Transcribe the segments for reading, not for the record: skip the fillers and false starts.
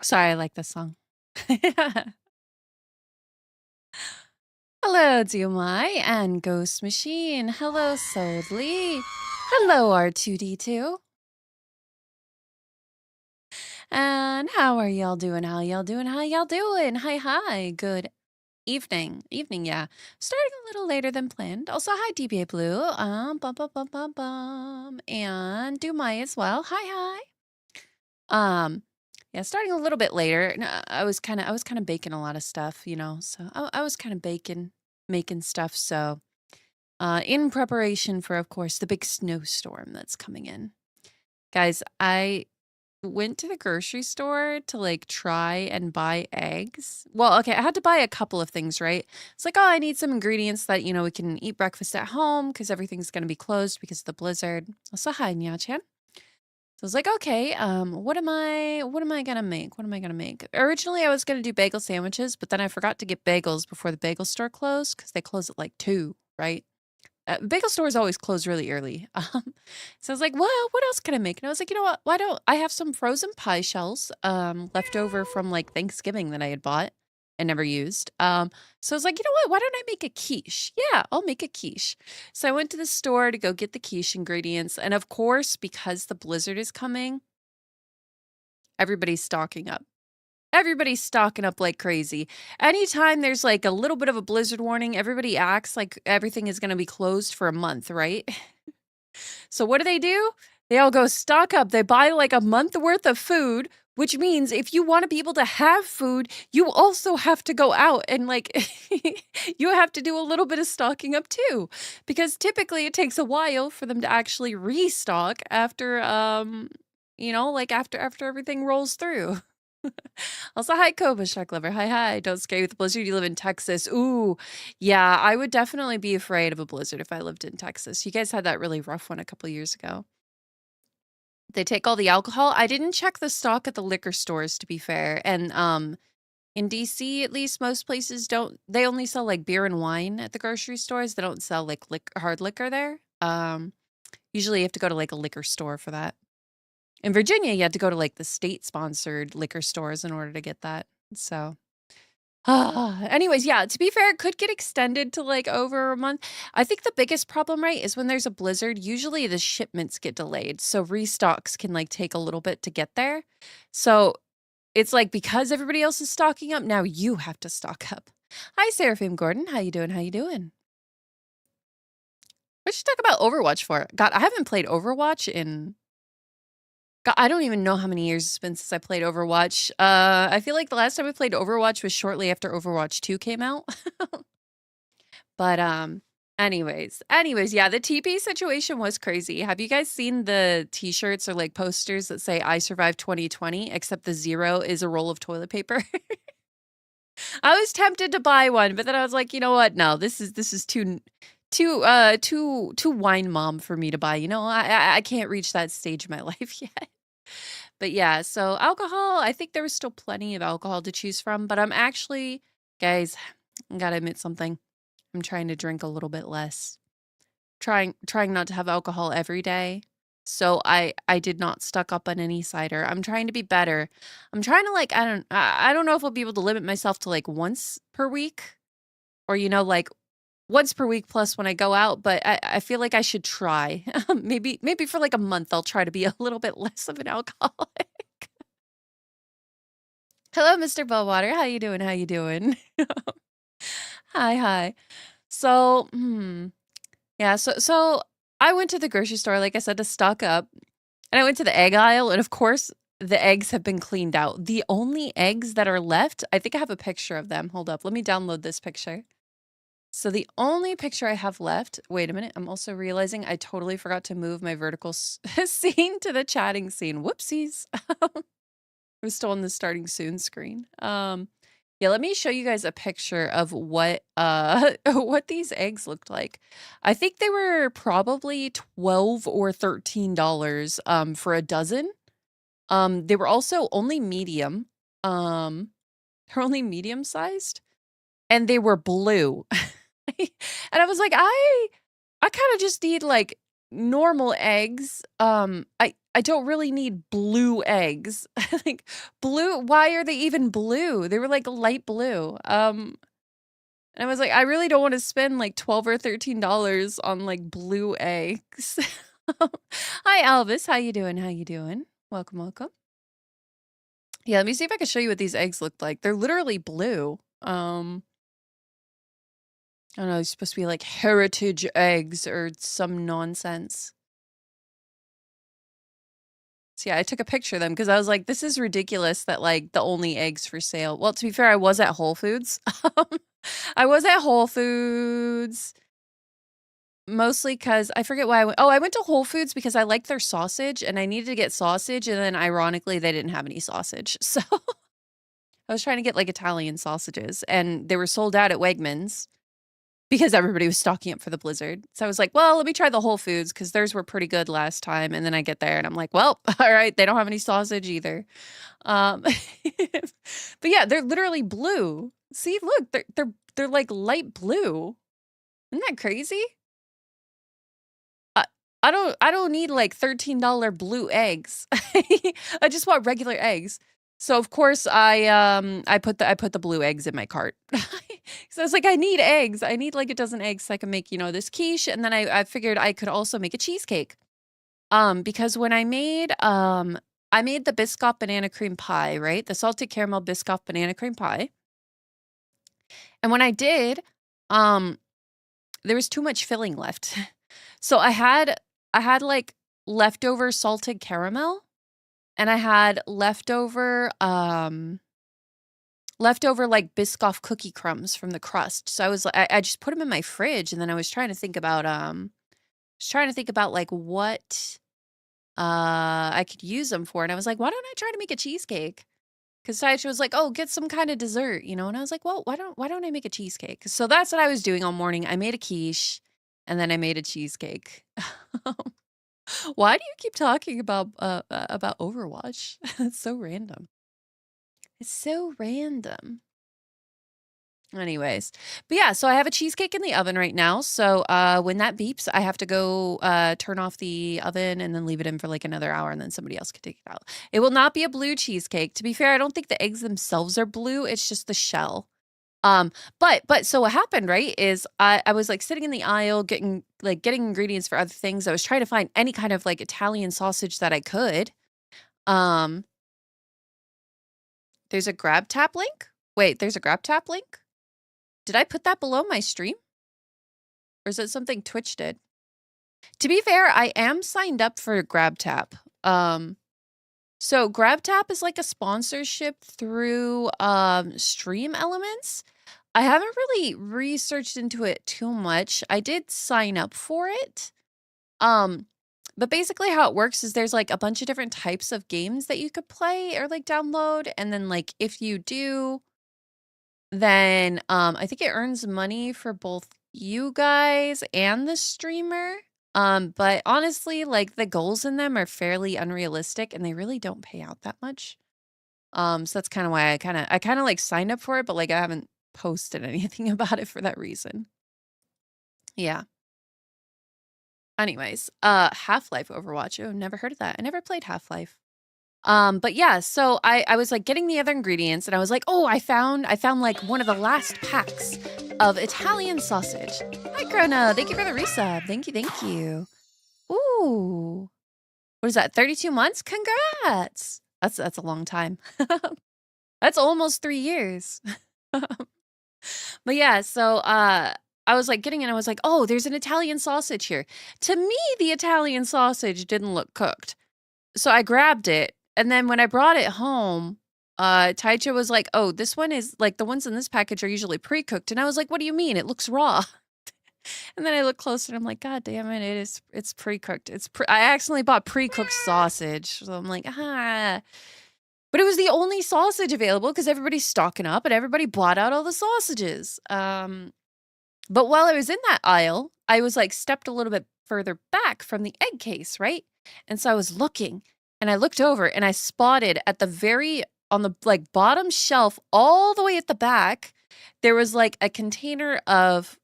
Sorry, I like this song. Hello, Diomai and Ghost Machine. Hello, Soldly. Hello, R2D2. And how are y'all doing? How y'all doing? How y'all doing? Hi. Good evening. Evening, yeah. Starting a little later than planned. Also, hi, DBA Blue. And Dumai as well. Hi. Yeah, starting a little bit later. I was kind of baking a lot of stuff, you know. So I was kind of making stuff. So, in preparation for, of course, the big snowstorm that's coming in, guys. I went to the grocery store to like try and buy eggs. Well, okay, I had to buy a couple of things, right? It's like, oh, I need some ingredients that we can eat breakfast at home because everything's gonna be closed because of the blizzard. Also, hi, Nya-chan. So I was like, okay, what am I gonna make? What am I gonna make? Originally, I was gonna do bagel sandwiches, but then I forgot to get bagels before the bagel store closed because they close at like 2, right? Bagel stores always close really early. So I was like, well, what else can I make? And I was like, you know what? Why don't I have some frozen pie shells left over from like Thanksgiving that I had bought and never used. So I was like, you know what? Why don't I make a quiche? Yeah, I'll make a quiche. So I went to the store to go get the quiche ingredients. And of course, because the blizzard is coming, everybody's stocking up. Everybody's stocking up like crazy. Anytime there's like a little bit of a blizzard warning, everybody acts like everything is going to be closed for a month, right? So what do? They all go stock up. They buy like a month worth of food, which means if you want to be able to have food, you also have to go out and like you have to do a little bit of stocking up too, because typically it takes a while for them to actually restock after like after everything rolls through. Also, hi, Cobra Shark Lover. Hi. Don't scare you with the blizzard. You live in Texas. Ooh, yeah, I would definitely be afraid of a blizzard if I lived in Texas. You guys had that really rough one a couple years ago. They take all the alcohol. I didn't check the stock at the liquor stores, to be fair. And in DC, at least, most places don't. They only sell like beer and wine at the grocery stores. They don't sell like hard liquor there. Usually you have to go to like a liquor store for that. In Virginia, you had to go to like the state-sponsored liquor stores in order to get that. So, anyways, yeah, to be fair, it could get extended to like over a month. I think the biggest problem, right, is when there's a blizzard, usually the shipments get delayed. So restocks can like take a little bit to get there. So it's like because everybody else is stocking up, now you have to stock up. Hi, Seraphim Gordon. How you doing? What should talk about Overwatch for? God, I haven't played Overwatch in God, I don't even know how many years it's been since I played Overwatch. I feel like the last time I played Overwatch was shortly after Overwatch 2 came out. But, anyways, yeah, the TP situation was crazy. Have you guys seen the T-shirts or, like, posters that say, "I survived 2020," except the 0 is a roll of toilet paper? I was tempted to buy one, but then I was like, "You know what? No, this is too wine mom for me to buy." You know, I can't reach that stage in my life yet. But yeah, so alcohol, I think there was still plenty of alcohol to choose from, but I'm actually, guys, I gotta admit something. I'm trying to drink a little bit less. Trying not to have alcohol every day. So I did not stock up on any cider. I'm trying to be better. I'm trying to like I don't know if I'll be able to limit myself to like once per week or like once per week plus when I go out, but I feel like I should try. Maybe for like a month I'll try to be a little bit less of an alcoholic. Hello, Mr. Bellwater. How you doing? Hi. So, yeah, so I went to the grocery store, like I said, to stock up, and I went to the egg aisle, and of course, the eggs have been cleaned out. The only eggs that are left, I think I have a picture of them. Hold up, let me download this picture. So the only picture I have left, wait a minute, I'm also realizing I totally forgot to move my vertical scene to the chatting scene. Whoopsies. I'm still on the starting soon screen. Yeah, let me show you guys a picture of what what these eggs looked like. I think they were probably $12 or $13 for a dozen. They were also only medium. They're only medium sized and they were blue. And I was like, I kind of just need like normal eggs. I don't really need blue eggs. Like, blue, why are they even blue? They were, like, light blue. And I was like, "I really don't wanna spend, like, 12 or $13 on, like, blue eggs." Hi, Elvis. How you doing? How you doing? Welcome, welcome. Yeah, let me see if I can show you what these eggs look like. They're literally blue. I don't know, it's supposed to be, like, heritage eggs or some nonsense. So, yeah, I took a picture of them because I was like, "This is ridiculous that, like, the only eggs for sale." Well, to be fair, I was at Whole Foods. I was at Whole Foods mostly because I forget why I went to Whole Foods because I liked their sausage, and I needed to get sausage, and then ironically, they didn't have any sausage. So, I was trying to get, like, Italian sausages, and they were sold out at Wegmans because everybody was stocking up for the blizzard. So, I was like, "Well, let me try the Whole Foods because theirs were pretty good last time," and then I get there, and I'm like, "Well, alright, they don't have any sausage either." Um, but yeah, they're literally blue. See, look, they're like light blue. Isn't that crazy? I I don't need like $13 blue eggs. I just want regular eggs. So of course I put the blue eggs in my cart. So I was like, I need eggs. I need like a dozen eggs so I can make, this quiche. And then I figured I could also make a cheesecake. Because when I made the Biscoff banana cream pie, right? The salted caramel Biscoff banana cream pie. And when I did, um, there was too much filling left. So I had like leftover salted caramel and I had leftover like Biscoff cookie crumbs from the crust. So I just put them in my fridge and then I was trying to think about like what I could use them for. And I was like, why don't I try to make a cheesecake? Because Taisha was like, "Oh, get some kind of dessert," And I was like, "Well, why don't I make a cheesecake?" So that's what I was doing all morning. I made a quiche, and then I made a cheesecake. Why do you keep talking about Overwatch? It's so random. It's so random. Anyways, but yeah, so I have a cheesecake in the oven right now. So when that beeps, I have to go turn off the oven and then leave it in for like another hour, and then somebody else can take it out. It will not be a blue cheesecake. To be fair, I don't think the eggs themselves are blue. It's just the shell. But so what happened, right, is I was like sitting in the aisle getting ingredients for other things. I was trying to find any kind of like Italian sausage that I could. Um, there's a grab tap link. Wait, there's a grab tap link. Did I put that below my stream? Or is it something Twitch did? To be fair, I am signed up for GrabTap. So GrabTap is like a sponsorship through Stream Elements. I haven't really researched into it too much. I did sign up for it. But basically how it works is there's like a bunch of different types of games that you could play or like download. And then like if you do, then I think it earns money for both you guys and the streamer. But honestly, like the goals in them are fairly unrealistic and they really don't pay out that much. So that's kind of why I kind of like signed up for it, but like I haven't posted anything about it for that reason. Yeah. Anyways, Half-Life Overwatch. Oh, never heard of that. I never played Half-Life. But yeah, so I was like getting the other ingredients and I was like, oh, I found like one of the last packs of Italian sausage. Hi, Krona. Thank you for the resub. Thank you. Ooh. What is that? 32 months? Congrats. That's a long time. That's almost 3 years. But yeah, so I was like getting it. I was like, oh, there's an Italian sausage here. To me, the Italian sausage didn't look cooked. So I grabbed it. And then when I brought it home, Taicha was like, oh, this one is like the ones in this package are usually pre-cooked. And I was like, what do you mean? It looks raw. And then I look closer and I'm like, God damn it, it's pre-cooked. I accidentally bought pre-cooked sausage. So I'm like, But it was the only sausage available because everybody's stocking up and everybody bought out all the sausages. But while I was in that aisle, I was like stepped a little bit further back from the egg case, right? And so I was looking and I looked over and I spotted on the like bottom shelf all the way at the back, there was like a container of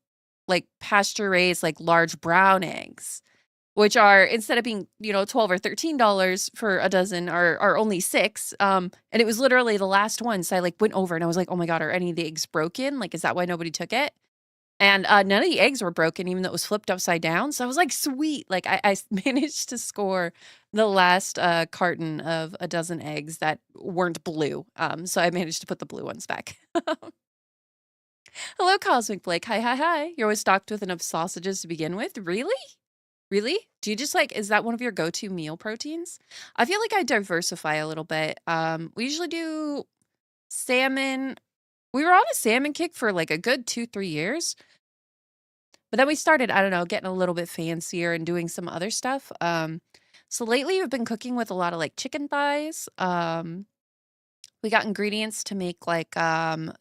like pasture raised like large brown eggs. which are instead of being, you know, $12 or $13 for a dozen are only 6. And it was literally the last one. So I like went over and I was like, oh my God, are any of the eggs broken? Like, is that why nobody took it? And none of the eggs were broken, even though it was flipped upside down. So I was like, sweet. Like I managed to score the last carton of a dozen eggs that weren't blue. So I managed to put the blue ones back. Hello, Cosmic Blake. Hi, hi, hi. You're always stocked with enough sausages to begin with. Really? Really? Do you just like, is that one of your go-to meal proteins? I feel like I diversify a little bit. We usually do salmon. We were on a salmon kick for like a good 2-3 years. But then we started, I don't know, getting a little bit fancier and doing some other stuff. So lately we've been cooking with a lot of like chicken thighs. We got ingredients to make like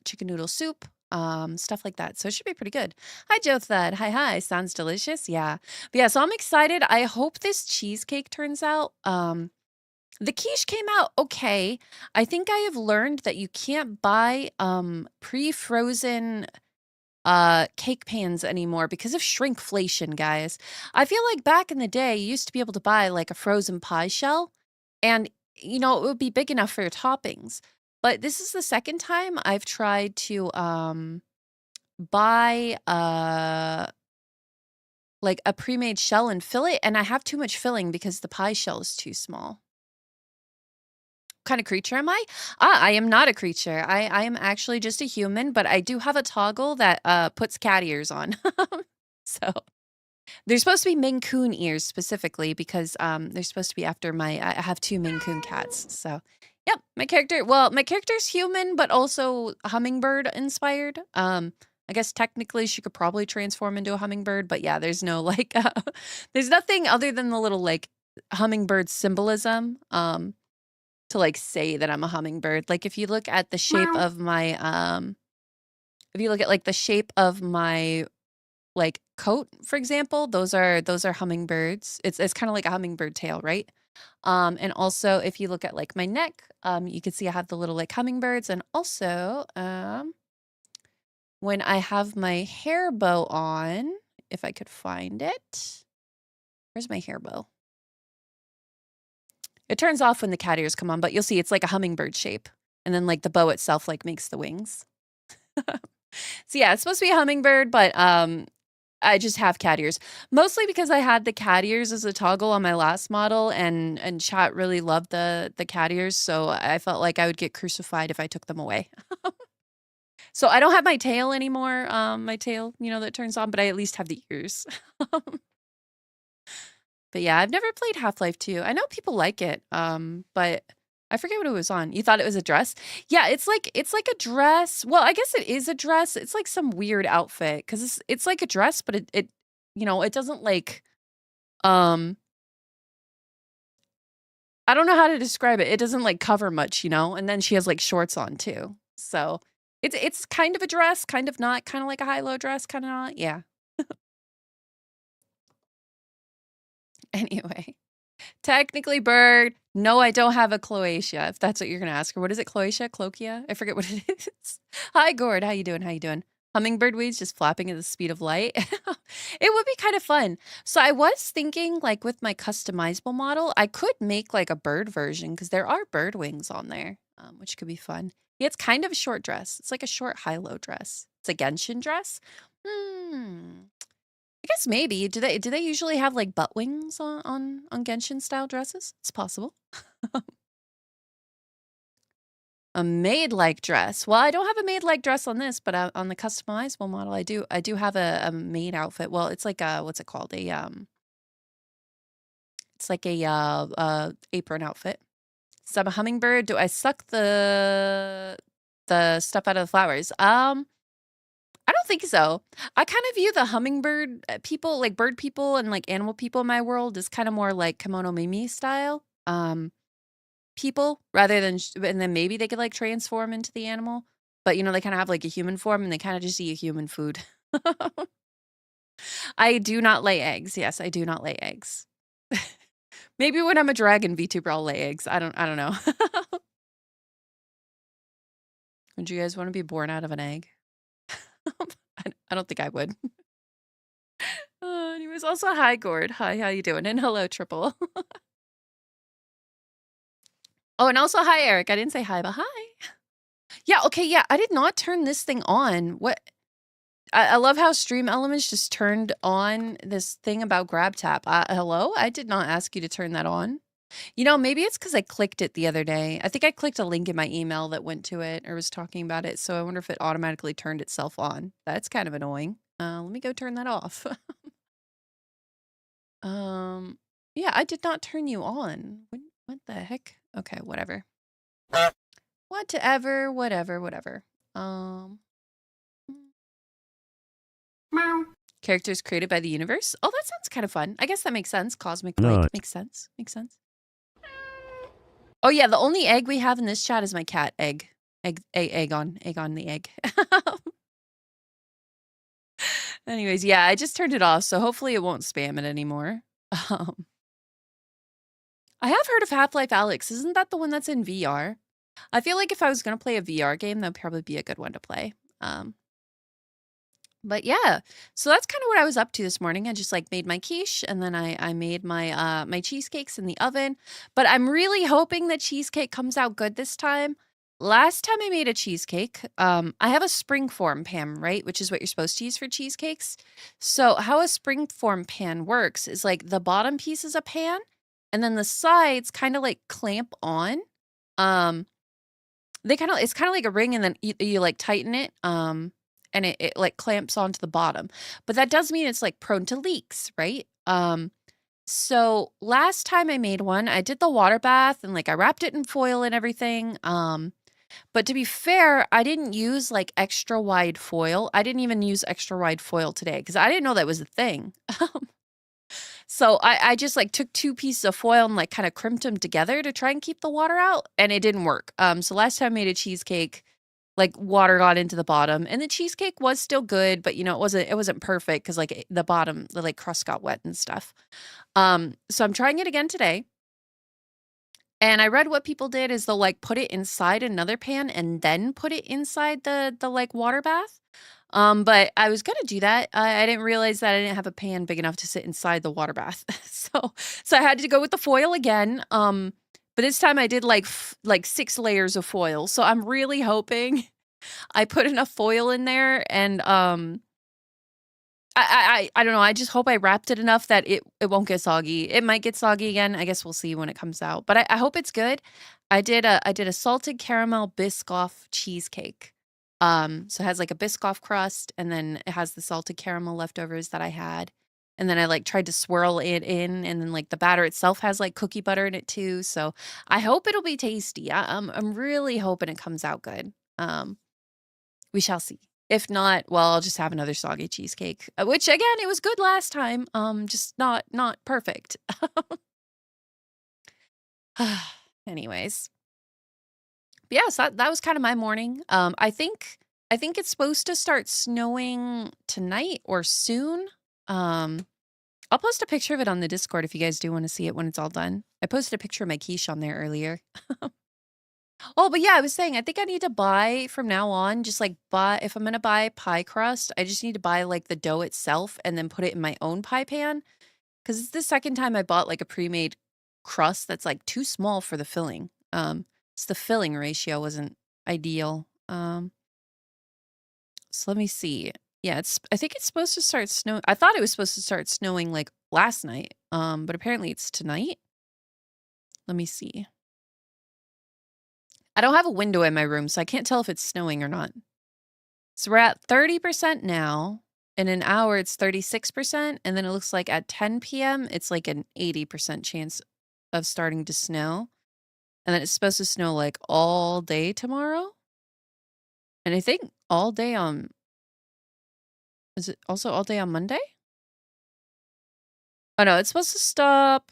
chicken noodle soup, stuff like that. So it should be pretty good. Hi, Joe Thud. Hi, hi. Sounds delicious. Yeah. But yeah, so I'm excited. I hope this cheesecake turns out. The quiche came out okay. I think I have learned that you can't buy pre-frozen cake pans anymore because of shrinkflation, guys. I feel like back in the day, you used to be able to buy like a frozen pie shell and you know, it would be big enough for your toppings. But this is the second time I've tried to buy like a pre-made shell and fill it, and I have too much filling because the pie shell is too small. What kind of creature am I? I am not a creature. I am actually just a human, but I do have a toggle that puts cat ears on. So they're supposed to be Maine Coon ears specifically because they're supposed to be after I have 2 Maine Coon cats. So yep, my character's human, but also hummingbird inspired. I guess technically she could probably transform into a hummingbird, but yeah, there's no like, there's nothing other than the little like hummingbird symbolism. To like say that I'm a hummingbird. Like if you look at the shape of my if you look at like the shape of my like coat, for example, those are hummingbirds. It's kind of like a hummingbird tail, right? And also if you look at like my neck, you can see I have the little like hummingbirds, and also when I have my hair bow on, if I could find it. Where's my hair bow? It turns off when the cat ears come on, but you'll see it's like a hummingbird shape. And then like the bow itself like makes the wings. So yeah, it's supposed to be a hummingbird, but I just have cat ears. Mostly because I had the cat ears as a toggle on my last model, and chat really loved the cat ears, so I felt like I would get crucified if I took them away. So I don't have my tail anymore, my tail, you know, that turns on, but I at least have the ears. But yeah, I've never played Half-Life 2. I know people like it, but I forget what it was on. You thought it was a dress? Yeah, it's like a dress. Well, I guess it is a dress. It's like some weird outfit because it's like a dress, but it you know, it doesn't like I don't know how to describe it. It doesn't like cover much, you know. And then she has like shorts on too. So it's kind of a dress, kind of not, kind of like a high-low dress, kind of not. Yeah. Anyway. Technically bird. No, I don't have a cloacia, if that's what you're gonna ask. Or what is it? Cloacia? Cloacia? I forget what it is. Hi, Gord. How you doing? How you doing? Hummingbird weeds just flapping at the speed of light. It would be kind of fun. So I was thinking, like, with my customizable model, I could make, like, a bird version, because there are bird wings on there, which could be fun. Yeah, it's kind of a short dress. It's like a short high-low dress. It's a Genshin dress. Hmm. I guess maybe. Do they usually have, like, butt wings on Genshin style dresses? It's possible. A maid-like dress. Well, I don't have a maid-like dress on this, but on the customizable model, I do have a maid outfit. Well, it's like a, what's it called? It's like a apron outfit. So I'm a hummingbird. Do I suck the stuff out of the flowers? I don't think so. I kind of view the hummingbird people, like bird people and like animal people in my world, as kind of more like Kimono Mimi style people, rather than, and then maybe they could like transform into the animal. But you know, they kind of have like a human form and they kind of just eat human food. I do not lay eggs. Yes, I do not lay eggs. Maybe when I'm a dragon VTuber, I'll lay eggs. I don't know. Would you guys want to be born out of an egg? I don't think I would. Anyway. was also hi, Gord. Hi, how you doing? And hello, Triple. Oh, and also hi, Eric. I didn't say hi, but hi. Yeah, okay, yeah, I did not turn this thing on. What? I love how Stream Elements just turned on this thing about grab tap. Hello? I did not ask you to turn that on. You know, maybe it's because I clicked it the other day. I think I clicked a link in my email that went to it or was talking about it. So I wonder if it automatically turned itself on. That's kind of annoying. Let me go turn that off. Yeah, I did not turn you on. What the heck? Okay, whatever. Whatever. Um, Characters created by the universe. Oh, that sounds kind of fun. I guess that makes sense. Cosmic Lake makes sense. Makes sense. Oh yeah, the only egg we have in this chat is my cat. Egg on the egg. Anyways, yeah, I just turned it off, so hopefully it won't spam it anymore. I have heard of Half-Life Alyx. Isn't that the one that's in VR? I feel like if I was gonna play a VR game, that'd probably be a good one to play. But yeah, so that's kind of what I was up to this morning. I just like made my quiche and then I made my my cheesecakes in the oven. But I'm really hoping that cheesecake comes out good this time. Last time I made a cheesecake, I have a springform pan, right? Which is what you're supposed to use for cheesecakes. So how a springform pan works is like the bottom piece is a pan and then the sides kind of like clamp on. It's kind of like a ring and then you like tighten it. And it like clamps onto the bottom. But that does mean it's like prone to leaks, right? So last time I made one, I did the water bath and like I wrapped it in foil and everything. But to be fair, I didn't use like extra wide foil. I didn't even use extra wide foil today because I didn't know that was a thing. So I just like took 2 pieces of foil and like kind of crimped them together to try and keep the water out, and it didn't work. So last time I made a cheesecake, like water got into the bottom and the cheesecake was still good, but you know, it wasn't perfect because like the bottom, the like crust got wet and stuff. So I'm trying it again today. And I read what people did is they'll like put it inside another pan and then put it inside the like water bath. But I was gonna do that. I didn't realize that I didn't have a pan big enough to sit inside the water bath. So I had to go with the foil again. But this time I did like 6 layers of foil. So I'm really hoping I put enough foil in there and I don't know. I just hope I wrapped it enough that it won't get soggy. It might get soggy again. I guess we'll see when it comes out. But I hope it's good. I did a salted caramel Biscoff cheesecake. So it has like a Biscoff crust and then it has the salted caramel leftovers that I had. And then I like tried to swirl it in and then like the batter itself has like cookie butter in it too. So I hope it'll be tasty. I'm really hoping it comes out good. We shall see. If not, well, I'll just have another soggy cheesecake, which again, it was good last time. Just not perfect. Anyways. But yeah, so that was kind of my morning. I think it's supposed to start snowing tonight or soon. I'll post a picture of it on the Discord if you guys do want to see it when it's all done. I posted a picture of my quiche on there earlier. Oh, but yeah, I was saying, I think I need to buy from now on, just like if I'm gonna buy pie crust, I just need to buy like the dough itself and then put it in my own pie pan. Cause it's the second time I bought like a pre-made crust that's like too small for the filling. So the filling ratio wasn't ideal. So let me see. Yeah, I think it's supposed to start snowing. I thought it was supposed to start snowing like last night. But apparently it's tonight. Let me see. I don't have a window in my room, so I can't tell if it's snowing or not. So we're at 30% now. In an hour, it's 36%. And then it looks like at 10 p.m., it's like an 80% chance of starting to snow. And then it's supposed to snow like all day tomorrow. And I think all day on... Is it also all day on Monday? Oh no, it's supposed to stop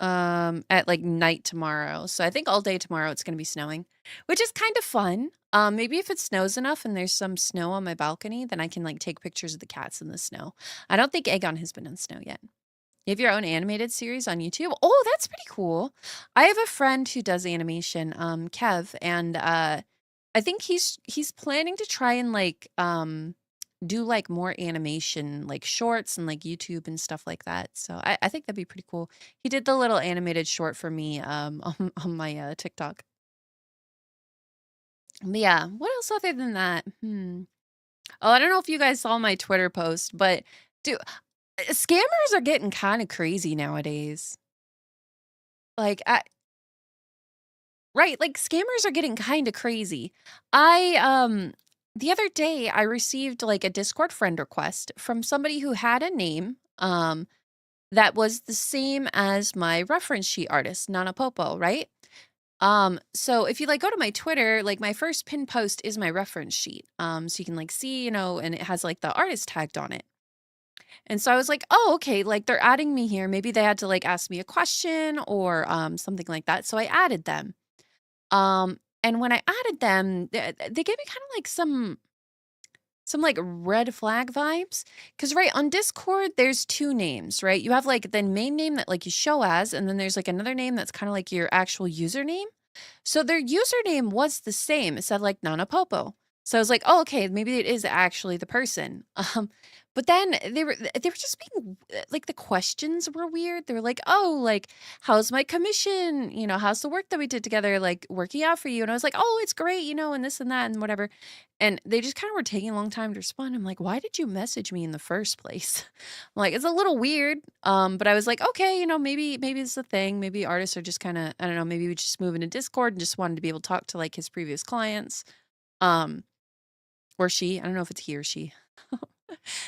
at like night tomorrow. So I think all day tomorrow it's going to be snowing, which is kind of fun. Maybe if it snows enough and there's some snow on my balcony, then I can like take pictures of the cats in the snow. I don't think Aegon has been in snow yet. You have your own animated series on YouTube? Oh, that's pretty cool. I have a friend who does animation, Kev, and I think he's planning to try and like do like more animation, like shorts and like YouTube and stuff like that. So I think that'd be pretty cool. He did the little animated short for me on my TikTok. But yeah, what else other than that? Oh, I don't know if you guys saw my Twitter post, but dude, scammers are getting kind of crazy nowadays. Like right, like scammers are getting kind of crazy. The other day I received like a Discord friend request from somebody who had a name that was the same as my reference sheet artist, Nana Popo, right? So if you like go to my Twitter, like my first pin post is my reference sheet. So you can like see, and it has like the artist tagged on it. And so I was like, oh, okay, like they're adding me here. Maybe they had to like ask me a question or something like that. So I added them. And when I added them, they gave me kind of like some like red flag vibes. Cause right on Discord, there's two names, right? You have like the main name that like you show as, and then there's like another name that's kind of like your actual username. So their username was the same. It said like Nana Popo. So I was like, oh, okay, maybe it is actually the person. But then they were just being like the questions were weird. They were like, oh, like, how's my commission? How's the work that we did together, like working out for you? And I was like, oh, it's great, and this and that and whatever. And they just kind of were taking a long time to respond. I'm like, why did you message me in the first place? I'm like, it's a little weird. But I was like, okay, maybe it's a thing. Maybe artists are just kind of, I don't know, maybe we just move into Discord and just wanted to be able to talk to like his previous clients. Or she, I don't know if it's he or she.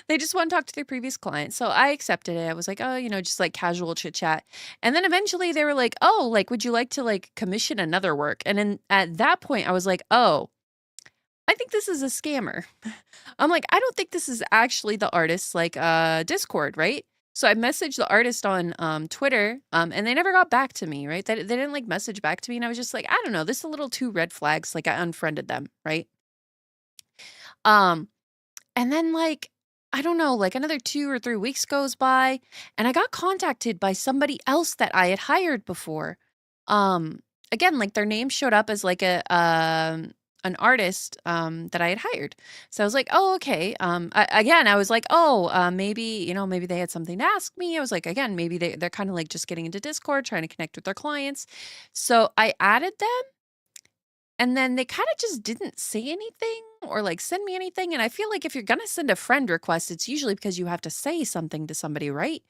They just want to talk to their previous clients. So I accepted it. I was like, oh, just like casual chit chat. And then eventually they were like, oh, like, would you like to like commission another work? And then at that point I was like, oh, I think this is a scammer. I'm like, I don't think this is actually the artist's like Discord, right? So I messaged the artist on Twitter, and they never got back to me, right? They didn't like message back to me, and I was just like, I don't know, this is a little too red flags. Like I unfriended them, right? And then like, I don't know, like another 2 or 3 weeks goes by, and I got contacted by somebody else that I had hired before. Again, like their name showed up as like an artist that I had hired. So I was like, oh, okay. I was like, oh, maybe, maybe they had something to ask me. I was like, again, maybe they're kind of like just getting into Discord, trying to connect with their clients. So I added them. And then they kind of just didn't say anything or like send me anything. And I feel like if you're going to send a friend request, it's usually because you have to say something to somebody, right?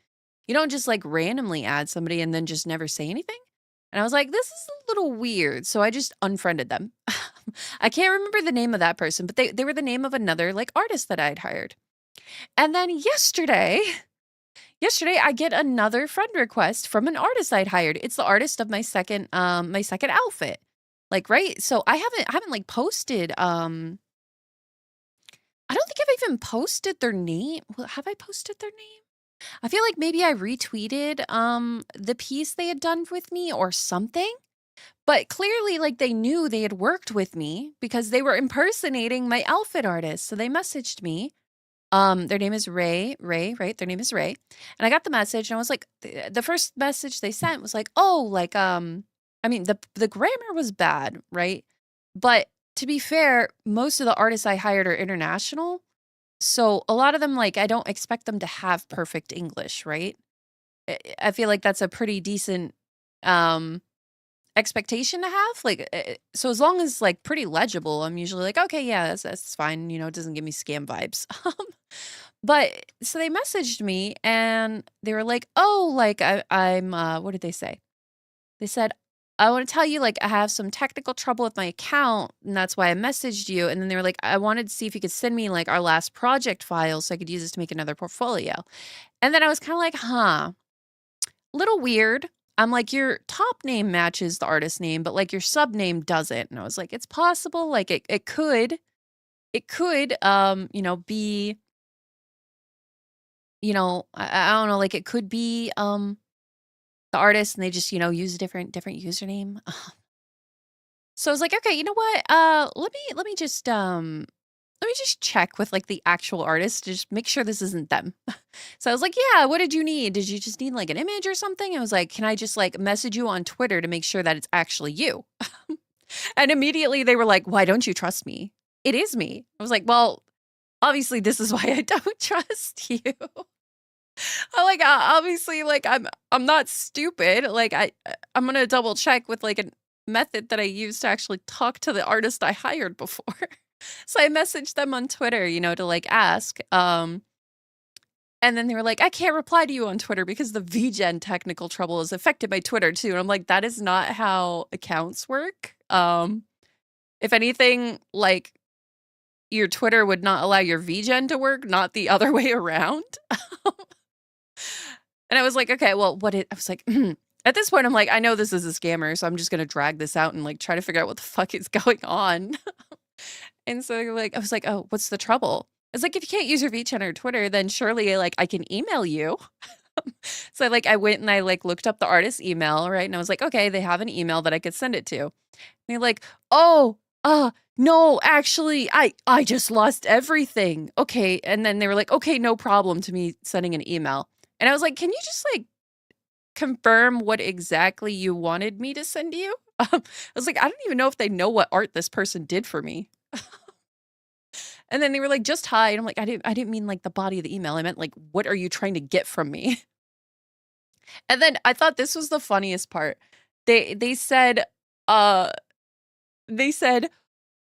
You don't just like randomly add somebody and then just never say anything. And I was like, this is a little weird. So I just unfriended them. I can't remember the name of that person, but they were the name of another like artist that I'd hired. And then yesterday I get another friend request from an artist I'd hired. It's the artist of my second outfit. Like, right? So I haven't like posted, I don't think I've even posted their name. Well, have I posted their name? I feel like maybe I retweeted, the piece they had done with me or something, but clearly like they knew they had worked with me because they were impersonating my outfit artist. So they messaged me. Their name is Ray, right? Their name is Ray. And I got the message and I was like, the first message they sent was like, oh, like, I mean, the grammar was bad, right? But to be fair, most of the artists I hired are international. So a lot of them, like, I don't expect them to have perfect English, right? I feel like that's a pretty decent expectation to have. Like, so as long as like pretty legible, I'm usually like, okay, yeah, that's fine. It doesn't give me scam vibes. But so they messaged me and they were like, oh, like I'm what did they say? They said, I want to tell you, like, I have some technical trouble with my account, and that's why I messaged you. And then they were like, I wanted to see if you could send me like our last project file so I could use this to make another portfolio. And then I was kind of like, huh, little weird. I'm like, your top name matches the artist name, but like your sub name doesn't. And I was like, it's possible. Like it could, be, I don't know, like it could be, the artist and they just, use a different username. So I was like, okay, you know what? Let me just check with like the actual artist to just make sure this isn't them. So I was like, yeah, what did you need? Did you just need like an image or something? I was like, can I just like message you on Twitter to make sure that it's actually you? And immediately they were like, why don't you trust me? It is me. I was like, well, obviously this is why I don't trust you. Like, obviously, like, I'm not stupid. Like, I'm gonna double check with like a method that I used to actually talk to the artist I hired before. So I messaged them on Twitter, you know, to like ask. And then they were like, I can't reply to you on Twitter because the VGen technical trouble is affected by Twitter too. And I'm like, that is not how accounts work. If anything, like your Twitter would not allow your VGen to work, not the other way around. And I was like, okay, well, I was like, at this point, I'm like, I know this is a scammer, so I'm just gonna drag this out and like try to figure out what the fuck is going on. And so like, I was like, oh, what's the trouble? It's like, if you can't use your VChat or Twitter, then surely like I can email you. So like I went and I like looked up the artist's email, right? And I was like, okay, they have an email that I could send it to. And they're like, oh, no, actually, I just lost everything. Okay. And then they were like, okay, no problem to me sending an email. And I was like, can you just like confirm what exactly you wanted me to send you? I was like, I don't even know if they know what art this person did for me. And then they were like, just hi. And I'm like, I didn't mean like the body of the email. I meant like, what are you trying to get from me? And then I thought this was the funniest part. They said,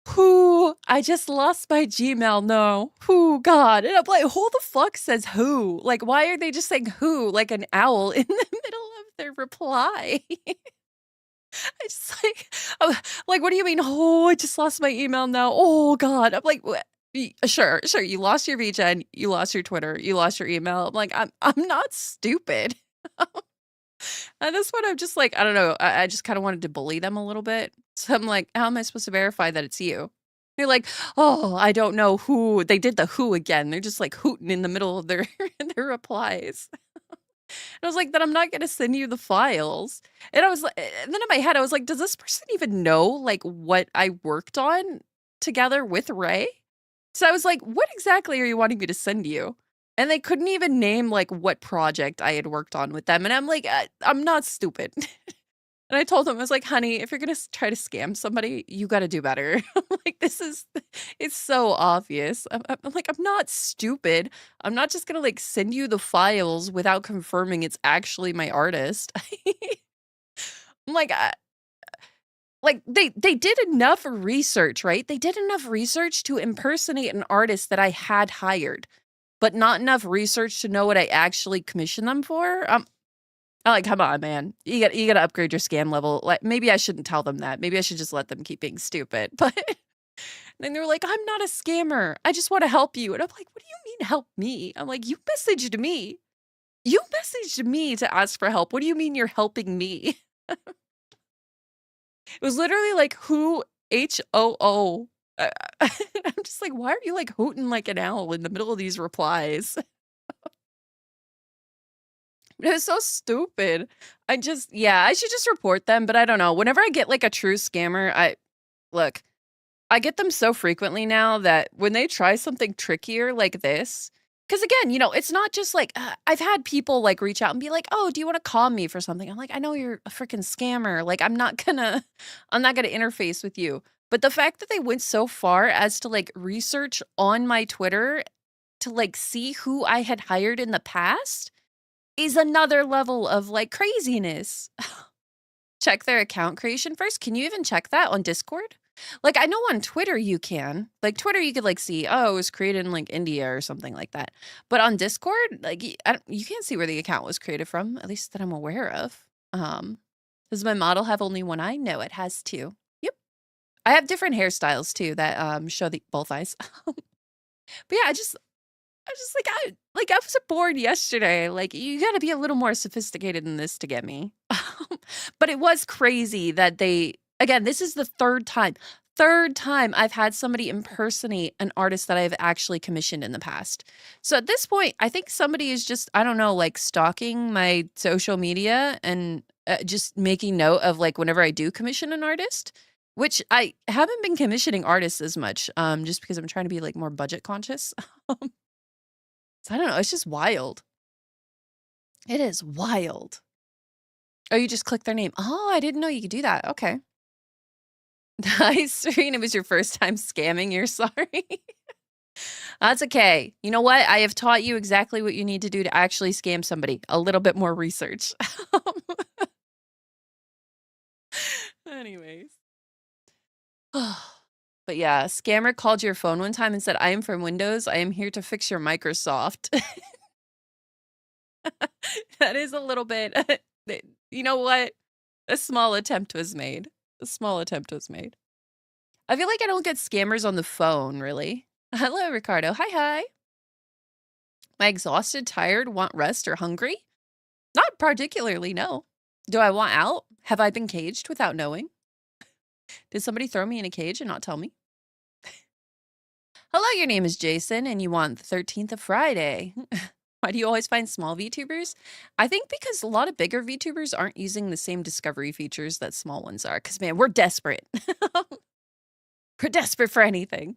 who? I just lost my Gmail. No. Who? God. And I'm like, who the fuck says who? Like, why are they just saying who like an owl in the middle of their reply? I just like, what do you mean? Oh, I just lost my email now. Oh God. I'm like, sure. You lost your VGen, you lost your Twitter, you lost your email. I'm like, I'm not stupid. At this point, I'm just like, I don't know. I just kind of wanted to bully them a little bit. So I'm like, how am I supposed to verify that it's you? They're like, oh, I don't know who. They did the who again. They're just like hooting in the middle of their their replies. And I was like, then I'm not going to send you the files. And I was like, and then in my head, I was like, does this person even know like what I worked on together with Ray? So I was like, what exactly are you wanting me to send you? And they couldn't even name like what project I had worked on with them. And I'm like, I'm not stupid. And I told him, I was like, honey, if you're going to try to scam somebody, you got to do better. Like, it's so obvious. I'm like, I'm not stupid. I'm not just going to like send you the files without confirming it's actually my artist. I'm like, they did enough research, right? They did enough research to impersonate an artist that I had hired, but not enough research to know what I actually commissioned them for. I'm like, come on, man. You gotta upgrade your scam level. Like, maybe I shouldn't tell them that. Maybe I should just let them keep being stupid. But then they were like, I'm not a scammer. I just want to help you. And I'm like, what do you mean help me? I'm like, you messaged me. You messaged me to ask for help. What do you mean you're helping me? It was literally like, who, HOO. I'm just like, why are you like hooting like an owl in the middle of these replies? It was so stupid. I should just report them, but I don't know. Whenever I get like a true scammer, I get them so frequently now that when they try something trickier like this, because again, you know, it's not just like, I've had people like reach out and be like, oh, do you want to call me for something? I'm like, I know you're a freaking scammer. Like, I'm not gonna interface with you. But the fact that they went so far as to like research on my Twitter to like see who I had hired in the past is another level of like craziness. Check their account creation first. Can you even check that on Discord? Like, I know on Twitter you can. Like, Twitter you could like see, oh, it was created in like India or something like that. But on Discord, like, you can't see where the account was created from, at least that I'm aware of. Does my model have only one eye? No, it has two. Yep. I have different hairstyles too that show both eyes. But yeah, I was bored yesterday. Like, you got to be a little more sophisticated than this to get me. But it was crazy that again, this is the third time I've had somebody impersonate an artist that I've actually commissioned in the past. So at this point, I think somebody is just, I don't know, like stalking my social media and just making note of like whenever I do commission an artist, which I haven't been commissioning artists as much, just because I'm trying to be like more budget conscious. So I don't know. It's just wild. It is wild. Oh, you just click their name. Oh, I didn't know you could do that. Okay. Nice, Serena. It was your first time scamming. You're sorry. That's okay. You know what? I have taught you exactly what you need to do to actually scam somebody. A little bit more research. Anyways. But yeah, a scammer called your phone one time and said, "I am from Windows. I am here to fix your Microsoft." That is a little bit you know what? A small attempt was made. A small attempt was made. I feel like I don't get scammers on the phone, really. Hello, Ricardo. Hi, hi. Am I exhausted, tired, want rest, or hungry? Not particularly, no. Do I want out? Have I been caged without knowing? Did somebody throw me in a cage and not tell me? Hello, your name is Jason, and you want the 13th of Friday. Why do you always find small VTubers? I think because a lot of bigger VTubers aren't using the same discovery features that small ones are. Because, man, we're desperate. We're desperate for anything.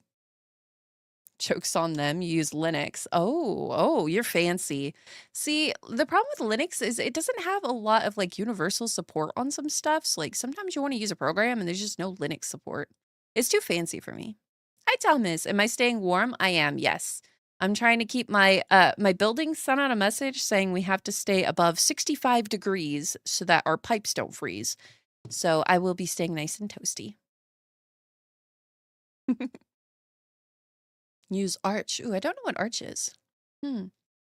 Joke's on them. You use Linux. Oh, you're fancy. See, the problem with Linux is it doesn't have a lot of like universal support on some stuff. So like sometimes you want to use a program and there's just no Linux support. It's too fancy for me. Hi, Thomas. Am I staying warm? I am. Yes. I'm trying to keep my building sent out a message saying we have to stay above 65 degrees so that our pipes don't freeze. So I will be staying nice and toasty. Use Arch. Ooh, I don't know what Arch is. You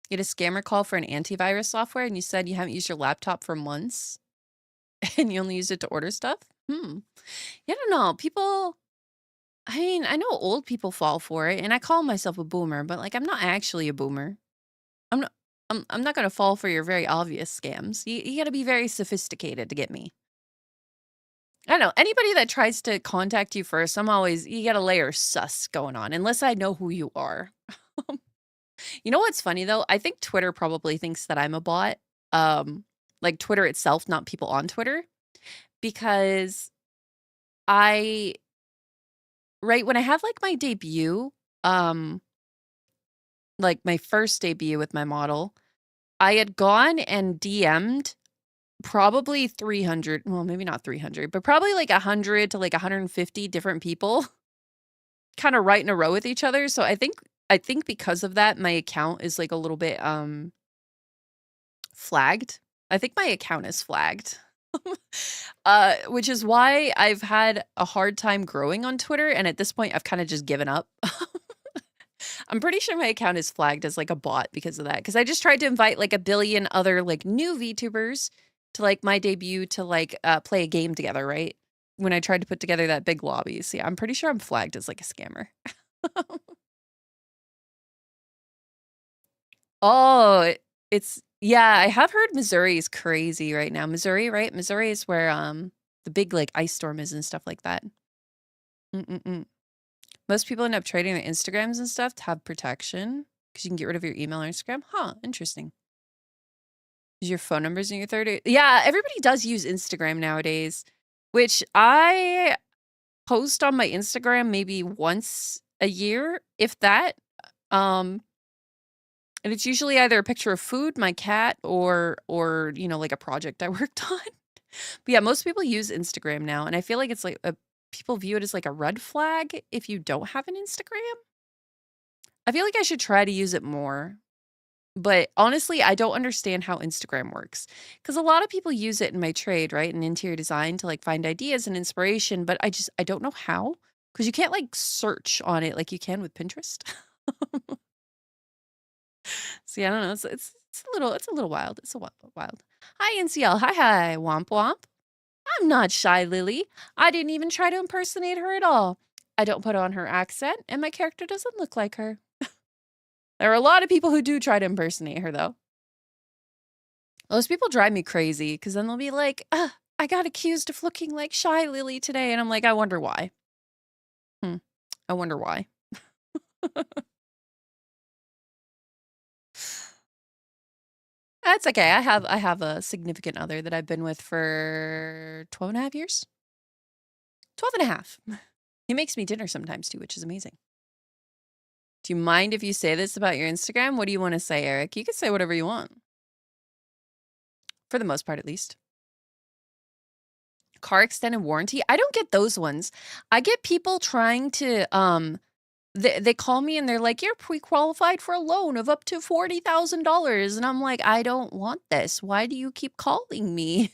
had a scammer call for an antivirus software and you said you haven't used your laptop for months and you only used it to order stuff? Yeah, I don't know. People, I mean, I know old people fall for it and I call myself a boomer, but like I'm not actually a boomer. I'm not I'm not gonna fall for your very obvious scams. You gotta be very sophisticated to get me. I don't know. Anybody that tries to contact you first, you got a layer of sus going on, unless I know who you are. You know what's funny though? I think Twitter probably thinks that I'm a bot. Like Twitter itself, not people on Twitter. Because right when I have like my debut, like my first debut with my model, I had gone and DM'd probably 300, well, maybe not 300, but probably like 100 to like 150 different people kind of right in a row with each other. So I think because of that, my account is like a little bit flagged. I think my account is flagged. Which is why I've had a hard time growing on Twitter, and at this point I've kind of just given up. I'm pretty sure my account is flagged as like a bot because of that. Because I just tried to invite like a billion other like new VTubers to like my debut to like play a game together, right? When I tried to put together that big lobby. See, I'm pretty sure I'm flagged as like a scammer. Oh, yeah, I have heard Missouri is crazy right now. Missouri, right? Missouri is where the big like ice storm is and stuff like that. Most people end up trading their Instagrams and stuff to have protection because you can get rid of your email or Instagram. Huh, interesting. Is your phone numbers in your third? Yeah, everybody does use Instagram nowadays, which I post on my Instagram maybe once a year, if that. And it's usually either a picture of food, my cat, or you know, like a project I worked on. But yeah, most people use Instagram now, and I feel like it's like people view it as like a red flag if you don't have an Instagram. I feel like I should try to use it more. But honestly, I don't understand how Instagram works because a lot of people use it in my trade, right? In interior design to like find ideas and inspiration, but I don't know how because you can't like search on it like you can with Pinterest. See, I don't know. It's a little wild. It's a wild. Hi, NCL. Hi, womp womp. I'm not shy, Lily. I didn't even try to impersonate her at all. I don't put on her accent, and my character doesn't look like her. There are a lot of people who do try to impersonate her, though. Those people drive me crazy because then they'll be like, I got accused of looking like Shy Lily today. And I'm like, I wonder why. I wonder why. That's okay. I have a significant other that I've been with for 12 and a half years. 12 and a half. He makes me dinner sometimes too, which is amazing. Do you mind if you say this about your Instagram? What do you want to say, Eric? You can say whatever you want. For the most part, at least. Car extended warranty. I don't get those ones. I get people trying to They call me and they're like, "You're pre-qualified for a loan of up to $40,000." And I'm like, "I don't want this. Why do you keep calling me?"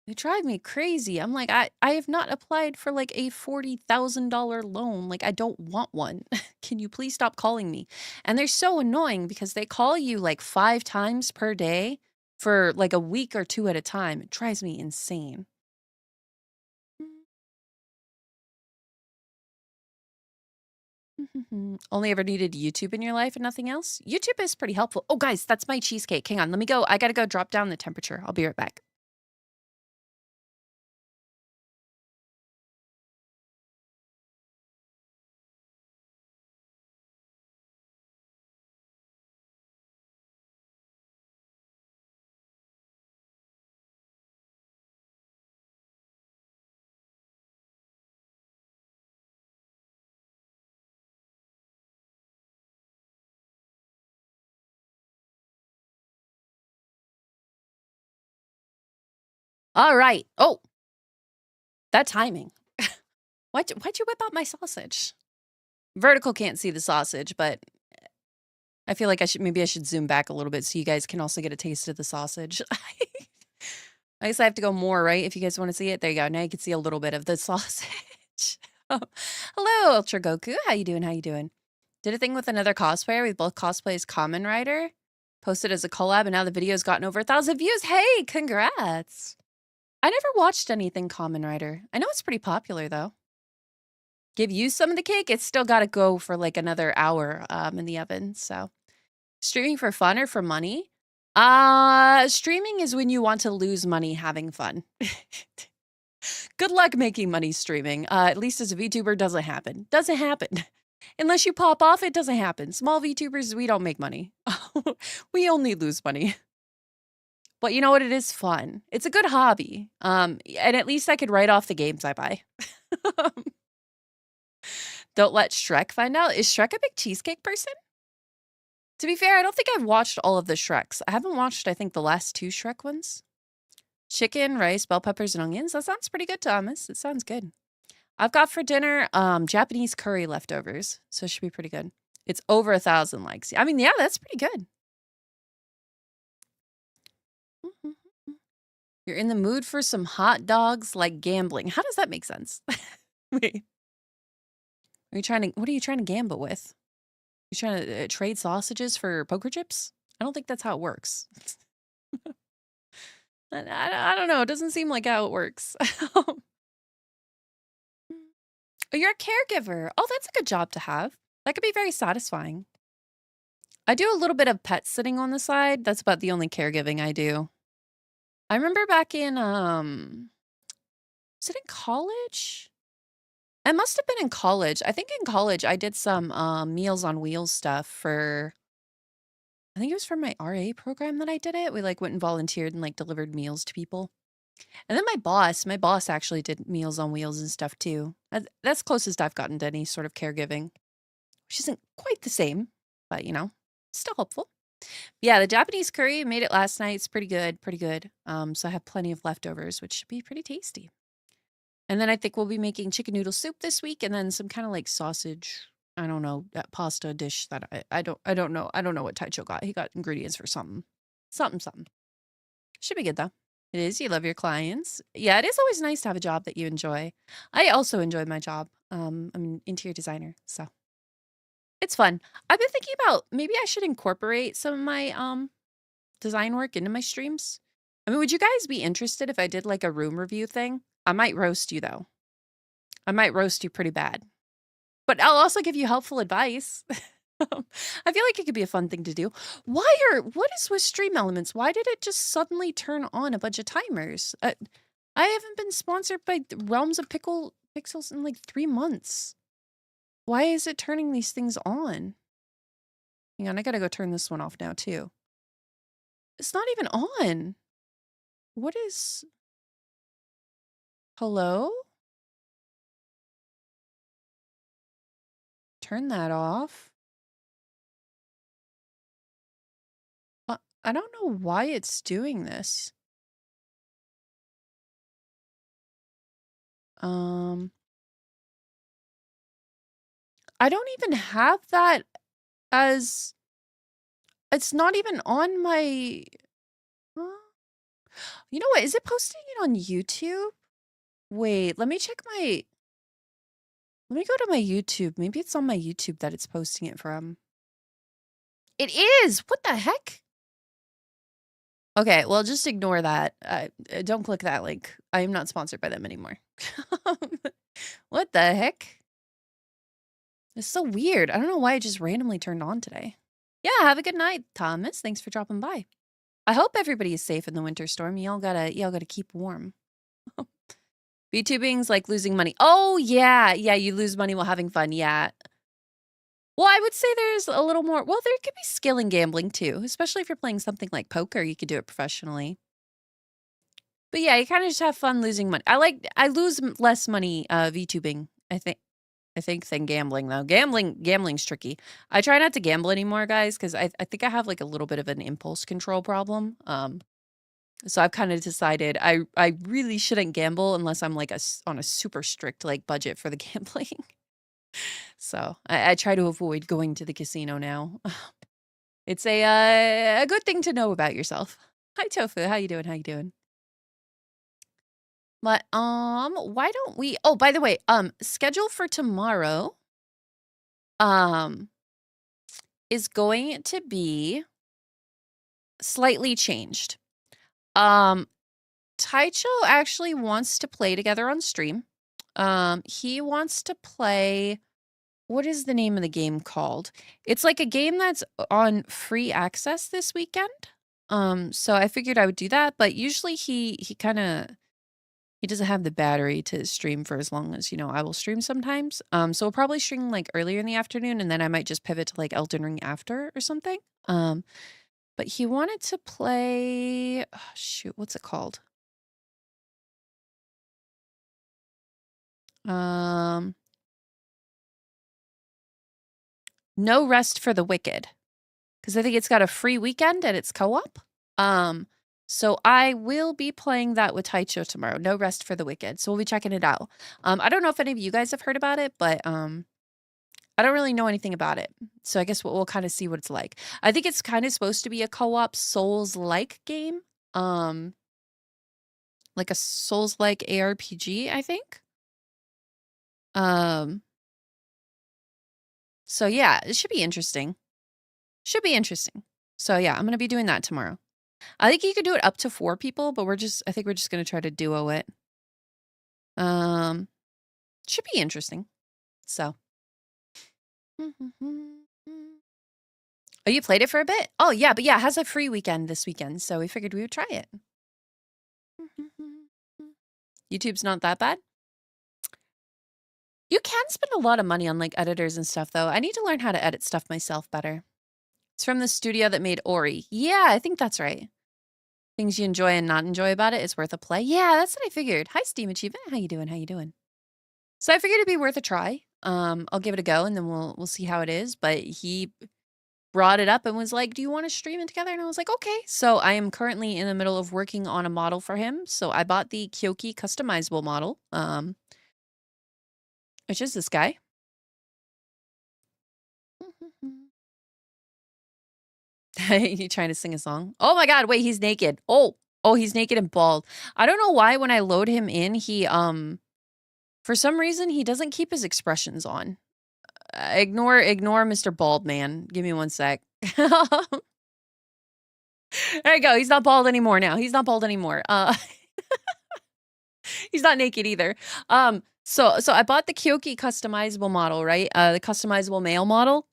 You drive me crazy. I'm like, I have not applied for like a $40,000 loan. Like, I don't want one. Can you please stop calling me? And they're so annoying because they call you like 5 times per day for like a week or 2 at a time. It drives me insane. Only ever needed YouTube in your life and nothing else? YouTube is pretty helpful. Oh, guys, that's my cheesecake. Hang on, let me go. I gotta go drop down the temperature. I'll be right back. All right. Oh, that timing. Why'd you whip out my sausage? Vertical can't see the sausage, but I feel like maybe I should zoom back a little bit so you guys can also get a taste of the sausage. I guess I have to go more, right? If you guys want to see it. There you go. Now you can see a little bit of the sausage. Oh, hello, Ultra Goku. How you doing? How you doing? Did a thing with another cosplayer. We both cosplay as Kamen Rider. Posted as a collab, and now the video's gotten over 1,000 views. Hey, congrats. I never watched anything Kamen Rider. I know it's pretty popular, though. Give you some of the cake. It's still got to go for like another hour in the oven, so. Streaming for fun or for money? Streaming is when you want to lose money having fun. Good luck making money streaming. At least as a VTuber, doesn't happen. Doesn't happen. Unless you pop off, it doesn't happen. Small VTubers, we don't make money. We only lose money. But you know what? It is fun. It's a good hobby. And at least I could write off the games I buy. Don't let Shrek find out. Is Shrek a big cheesecake person? To be fair, I don't think I've watched all of the Shreks. I haven't watched, I think, the last 2 Shrek ones. Chicken, rice, bell peppers, and onions. That sounds pretty good, Thomas. It sounds good. I've got for dinner Japanese curry leftovers, so it should be pretty good. It's over 1,000 likes. I mean, yeah, that's pretty good. You're in the mood for some hot dogs like gambling. How does that make sense? Wait. What are you trying to gamble with? You trying to trade sausages for poker chips? I don't think that's how it works. I don't know. It doesn't seem like how it works. Oh, you're a caregiver. Oh, that's a good job to have. That could be very satisfying. I do a little bit of pet sitting on the side. That's about the only caregiving I do. I remember back in, was it in college? I must have been in college. I think in college I did some Meals on Wheels stuff for, I think it was for my RA program that I did it. We like went and volunteered and like delivered meals to people. And then my boss actually did Meals on Wheels and stuff too. That's closest I've gotten to any sort of caregiving, which isn't quite the same, but you know, still helpful. Yeah, the Japanese curry made it last night. It's pretty good, pretty good. So I have plenty of leftovers, which should be pretty tasty. And then I think we'll be making chicken noodle soup this week, and then some kind of like sausage. I don't know, that pasta dish that I don't know. I don't know what Taicho got. He got ingredients for something. Something. Should be good though. It is. You love your clients. Yeah, it is always nice to have a job that you enjoy. I also enjoy my job. I'm an interior designer, so it's fun. I've been thinking about maybe I should incorporate some of my design work into my streams. I mean, would you guys be interested if I did like a room review thing? I might roast you though. I might roast you pretty bad. But I'll also give you helpful advice. I feel like it could be a fun thing to do. What is with Stream Elements? Why did it just suddenly turn on a bunch of timers? I haven't been sponsored by Realms of Pixels in like 3 months. Why is it turning these things on? Hang on, I gotta go turn this one off now too. It's not even on. What is... Hello? Turn that off. I don't know why it's doing this. I don't even have that as it's not even on my huh? You know what? Is it posting it on YouTube? Wait, let me check my let me go to my YouTube. Maybe it's on my YouTube that it's posting it from. It is! What the heck? Okay, well, just ignore that. Don't click that link. I am not sponsored by them anymore. What the heck? It's so weird. I don't know why it just randomly turned on today. Yeah, have a good night, Thomas. Thanks for dropping by. I hope everybody is safe in the winter storm. Y'all gotta keep warm. VTubing's like losing money. Oh yeah, yeah, you lose money while having fun. Yeah. Well, I would say there's a little more. Well, there could be skill in gambling too, especially if you're playing something like poker. You could do it professionally. But yeah, you kind of just have fun losing money. I lose less money VTubing. I think than gambling though. Gambling's tricky. I try not to gamble anymore, guys, because I think I have like a little bit of an impulse control problem. So I've kind of decided I really shouldn't gamble unless I'm like on a super strict like budget for the gambling. So I try to avoid going to the casino now. It's a good thing to know about yourself. Hi Tofu, how you doing? How you doing? But why don't we? Oh, by the way, schedule for tomorrow, is going to be slightly changed. Taicho actually wants to play together on stream. He wants to play. What is the name of the game called? It's like a game that's on free access this weekend. So I figured I would do that, but usually he doesn't have the battery to stream for as long as, I will stream sometimes. So we'll probably stream like earlier in the afternoon and then I might just pivot to like Elden Ring after or something. But he wanted to play, oh, shoot, what's it called? No Rest for the Wicked. Because I think it's got a free weekend and it's co-op. So I will be playing that with Taicho tomorrow. No Rest for the Wicked. So we'll be checking it out. I don't know if any of you guys have heard about it, but I don't really know anything about it. So I guess we'll kind of see what it's like. I think it's kind of supposed to be a co-op Souls-like game. Like a Souls-like ARPG, I think. So yeah, it should be interesting. Should be interesting. So yeah, I'm going to be doing that tomorrow. I think you could do it up to 4 people, but I think we're just going to try to duo it. Should be interesting. So. Oh, you played it for a bit? Oh, yeah, but yeah, it has a free weekend this weekend, so we figured we would try it. YouTube's not that bad? You can spend a lot of money on, like, editors and stuff, though. I need to learn how to edit stuff myself better. It's from the studio that made Ori. Yeah, I think that's right. Things you enjoy and not enjoy about it, it's worth a play. Yeah, that's what I figured. Hi, Steam Achievement. How you doing? How you doing? So I figured it'd be worth a try. I'll give it a go, and then we'll see how it is, but he brought it up and was like, do you want to stream it together? And I was like, okay. So I am currently in the middle of working on a model for him. So I bought the Kyoki customizable model, which is this guy. You trying to sing a song? Oh my God, wait, he's naked. Oh, he's naked and bald. I don't know why when I load him in, he, for some reason, he doesn't keep his expressions on. Ignore Mr. Bald Man. Give me 1 sec. There you go. He's not bald anymore now. He's not bald anymore. He's not naked either. So I bought the Kyoki customizable model, right? The customizable male model.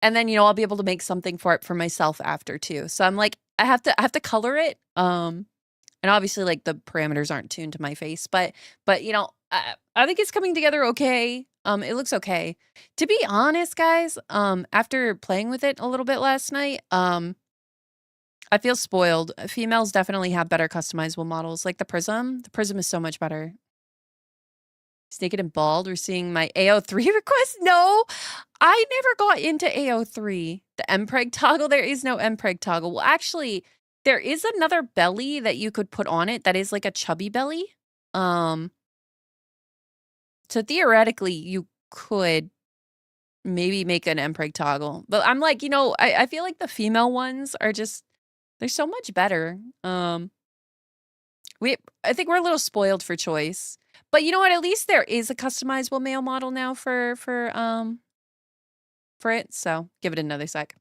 And then, I'll be able to make something for it for myself after too. So I'm like, I have to color it. And obviously like the parameters aren't tuned to my face, but I think it's coming together okay. It looks okay. To be honest, guys, after playing with it a little bit last night, I feel spoiled. Females definitely have better customizable models, like the Prism. The Prism is so much better. He's naked and bald. We're seeing my AO3 request. No, I never got into AO3. The MPreg toggle. There is no MPreg toggle. Well, actually, there is another belly that you could put on it that is like a chubby belly. So theoretically, you could maybe make an Empreg toggle. But I'm like, you know, I feel like the female ones are just they're so much better. I think we're a little spoiled for choice. But you know what? At least there is a customizable male model now for it. So give it another sec.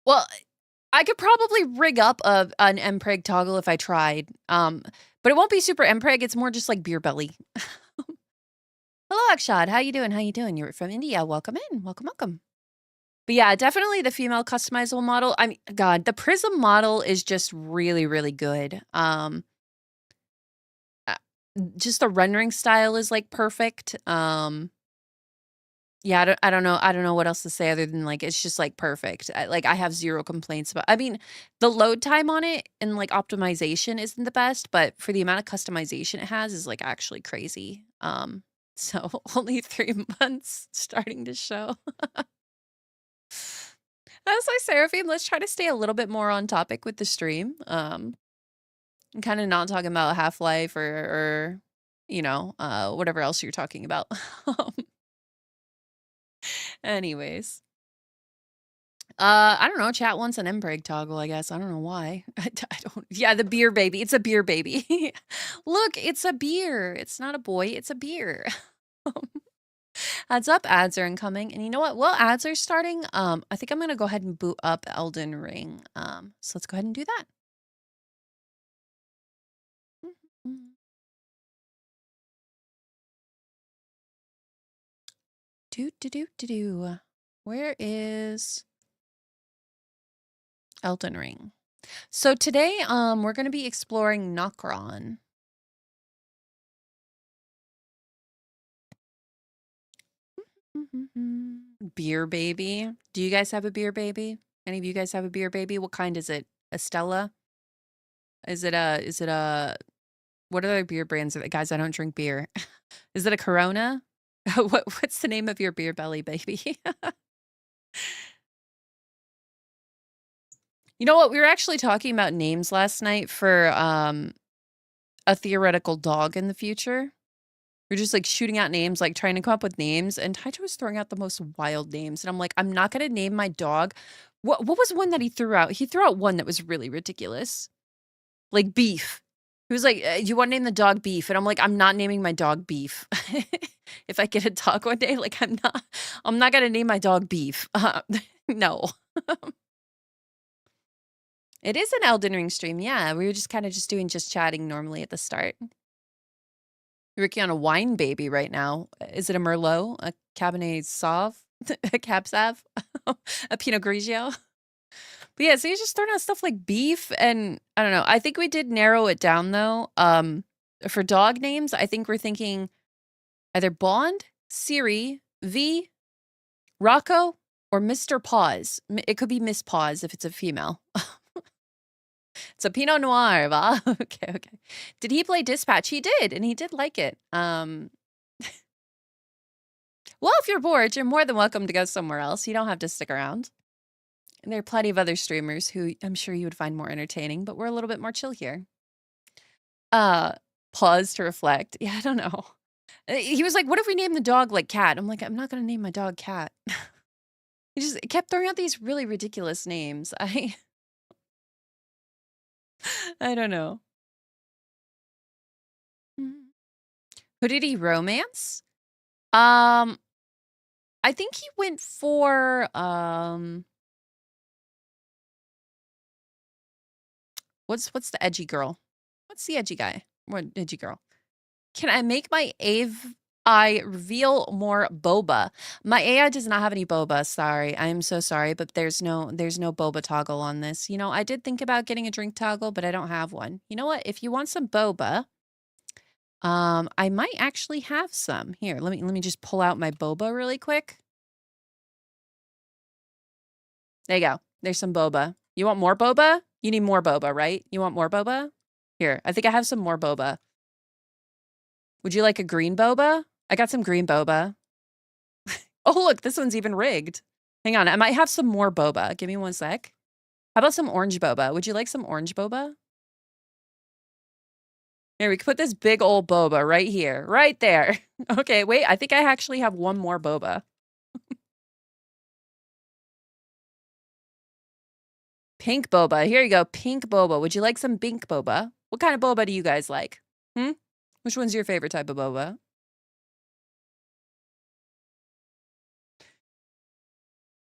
Well, I could probably rig up an Empreg toggle if I tried. But it won't be super Empreg. It's more just like beer belly. Hello, Akshad. How you doing? How you doing? You're from India. Welcome in. Welcome, welcome. But yeah, definitely the female customizable model. I mean, God, the Prism model is just really, really good. Just the rendering style is like perfect. Yeah, I don't know what else to say other than like it's just like perfect. I have zero complaints about. I mean, the load time on it and like optimization isn't the best, but for the amount of customization it has is like actually crazy. So only 3 months starting to show. I was like, Seraphim, let's try to stay a little bit more on topic with the stream. I'm kind of not talking about Half-Life or you know, whatever else you're talking about. Anyways. I don't know, chat wants an Empreg toggle, I guess. I don't know why. I don't Yeah, the beer baby. It's a beer baby. Look, it's a beer. It's not a boy, it's a beer. Heads up, ads are incoming. And you know what? While ads are starting, I think I'm gonna go ahead and boot up Elden Ring. So let's go ahead and do that. Do. Where is Elden Ring? So today, we're gonna be exploring Nokron. Beer baby. Do you guys have a beer baby? Any of you guys have a beer baby? What kind is it? A Stella? Is it a what other beer brands are there? Guys, I don't drink beer. Is it a Corona? What's the name of your beer belly baby? You know what? We were actually talking about names last night for a theoretical dog in the future. We're just like shooting out names, like trying to come up with names, and Taito was throwing out the most wild names. And I'm like, I'm not gonna name my dog. What was one that he threw out? He threw out one that was really ridiculous. Like Beef. He was like, you want to name the dog Beef? And I'm like, I'm not naming my dog Beef. If I get a dog one day, like I'm not gonna name my dog Beef. No. It is an Elden Ring stream, yeah. We were just kind of doing chatting normally at the start. You're working on a wine baby right now. Is it a Merlot? A Cabernet Sauv? A Cab Sav? A Pinot Grigio? But yeah, so he's just throwing out stuff like beef and I don't know. I think we did narrow it down though. For dog names, I think we're thinking either Bond, Siri, V, Rocco, or Mr. Paws. It could be Miss Paws if it's a female. It's a Pinot Noir, va? Okay. Did he play Dispatch? He did, and he did like it. Well, if you're bored, you're more than welcome to go somewhere else. You don't have to stick around. And there are plenty of other streamers who I'm sure you would find more entertaining, but we're a little bit more chill here. Pause to reflect. Yeah, I don't know. He was like, what if we name the dog like Cat? I'm like, I'm not going to name my dog Cat. He just kept throwing out these really ridiculous names. I don't know. Who did he romance? I think he went for what's the edgy girl? What's the edgy guy? What edgy girl? Can I make my AI reveal more boba? My AI does not have any boba, sorry. I am so sorry, but there's no boba toggle on this. You know, I did think about getting a drink toggle, but I don't have one. You know what? If you want some boba, I might actually have some. Here, let me just pull out my boba really quick. There you go. There's some boba. You want more boba? You need more boba, right? You want more boba? Here, I think I have some more boba. Would you like a green boba? I got some green boba. Oh, look, this one's even rigged. Hang on, I might have some more boba. Give me one sec. How about some orange boba? Would you like some orange boba? Here, we can put this big old boba right here. Right there. Okay, wait. I think I actually have one more boba. Pink boba. Here you go. Pink boba. Would you like some pink boba? What kind of boba do you guys like? Hmm? Which one's your favorite type of boba?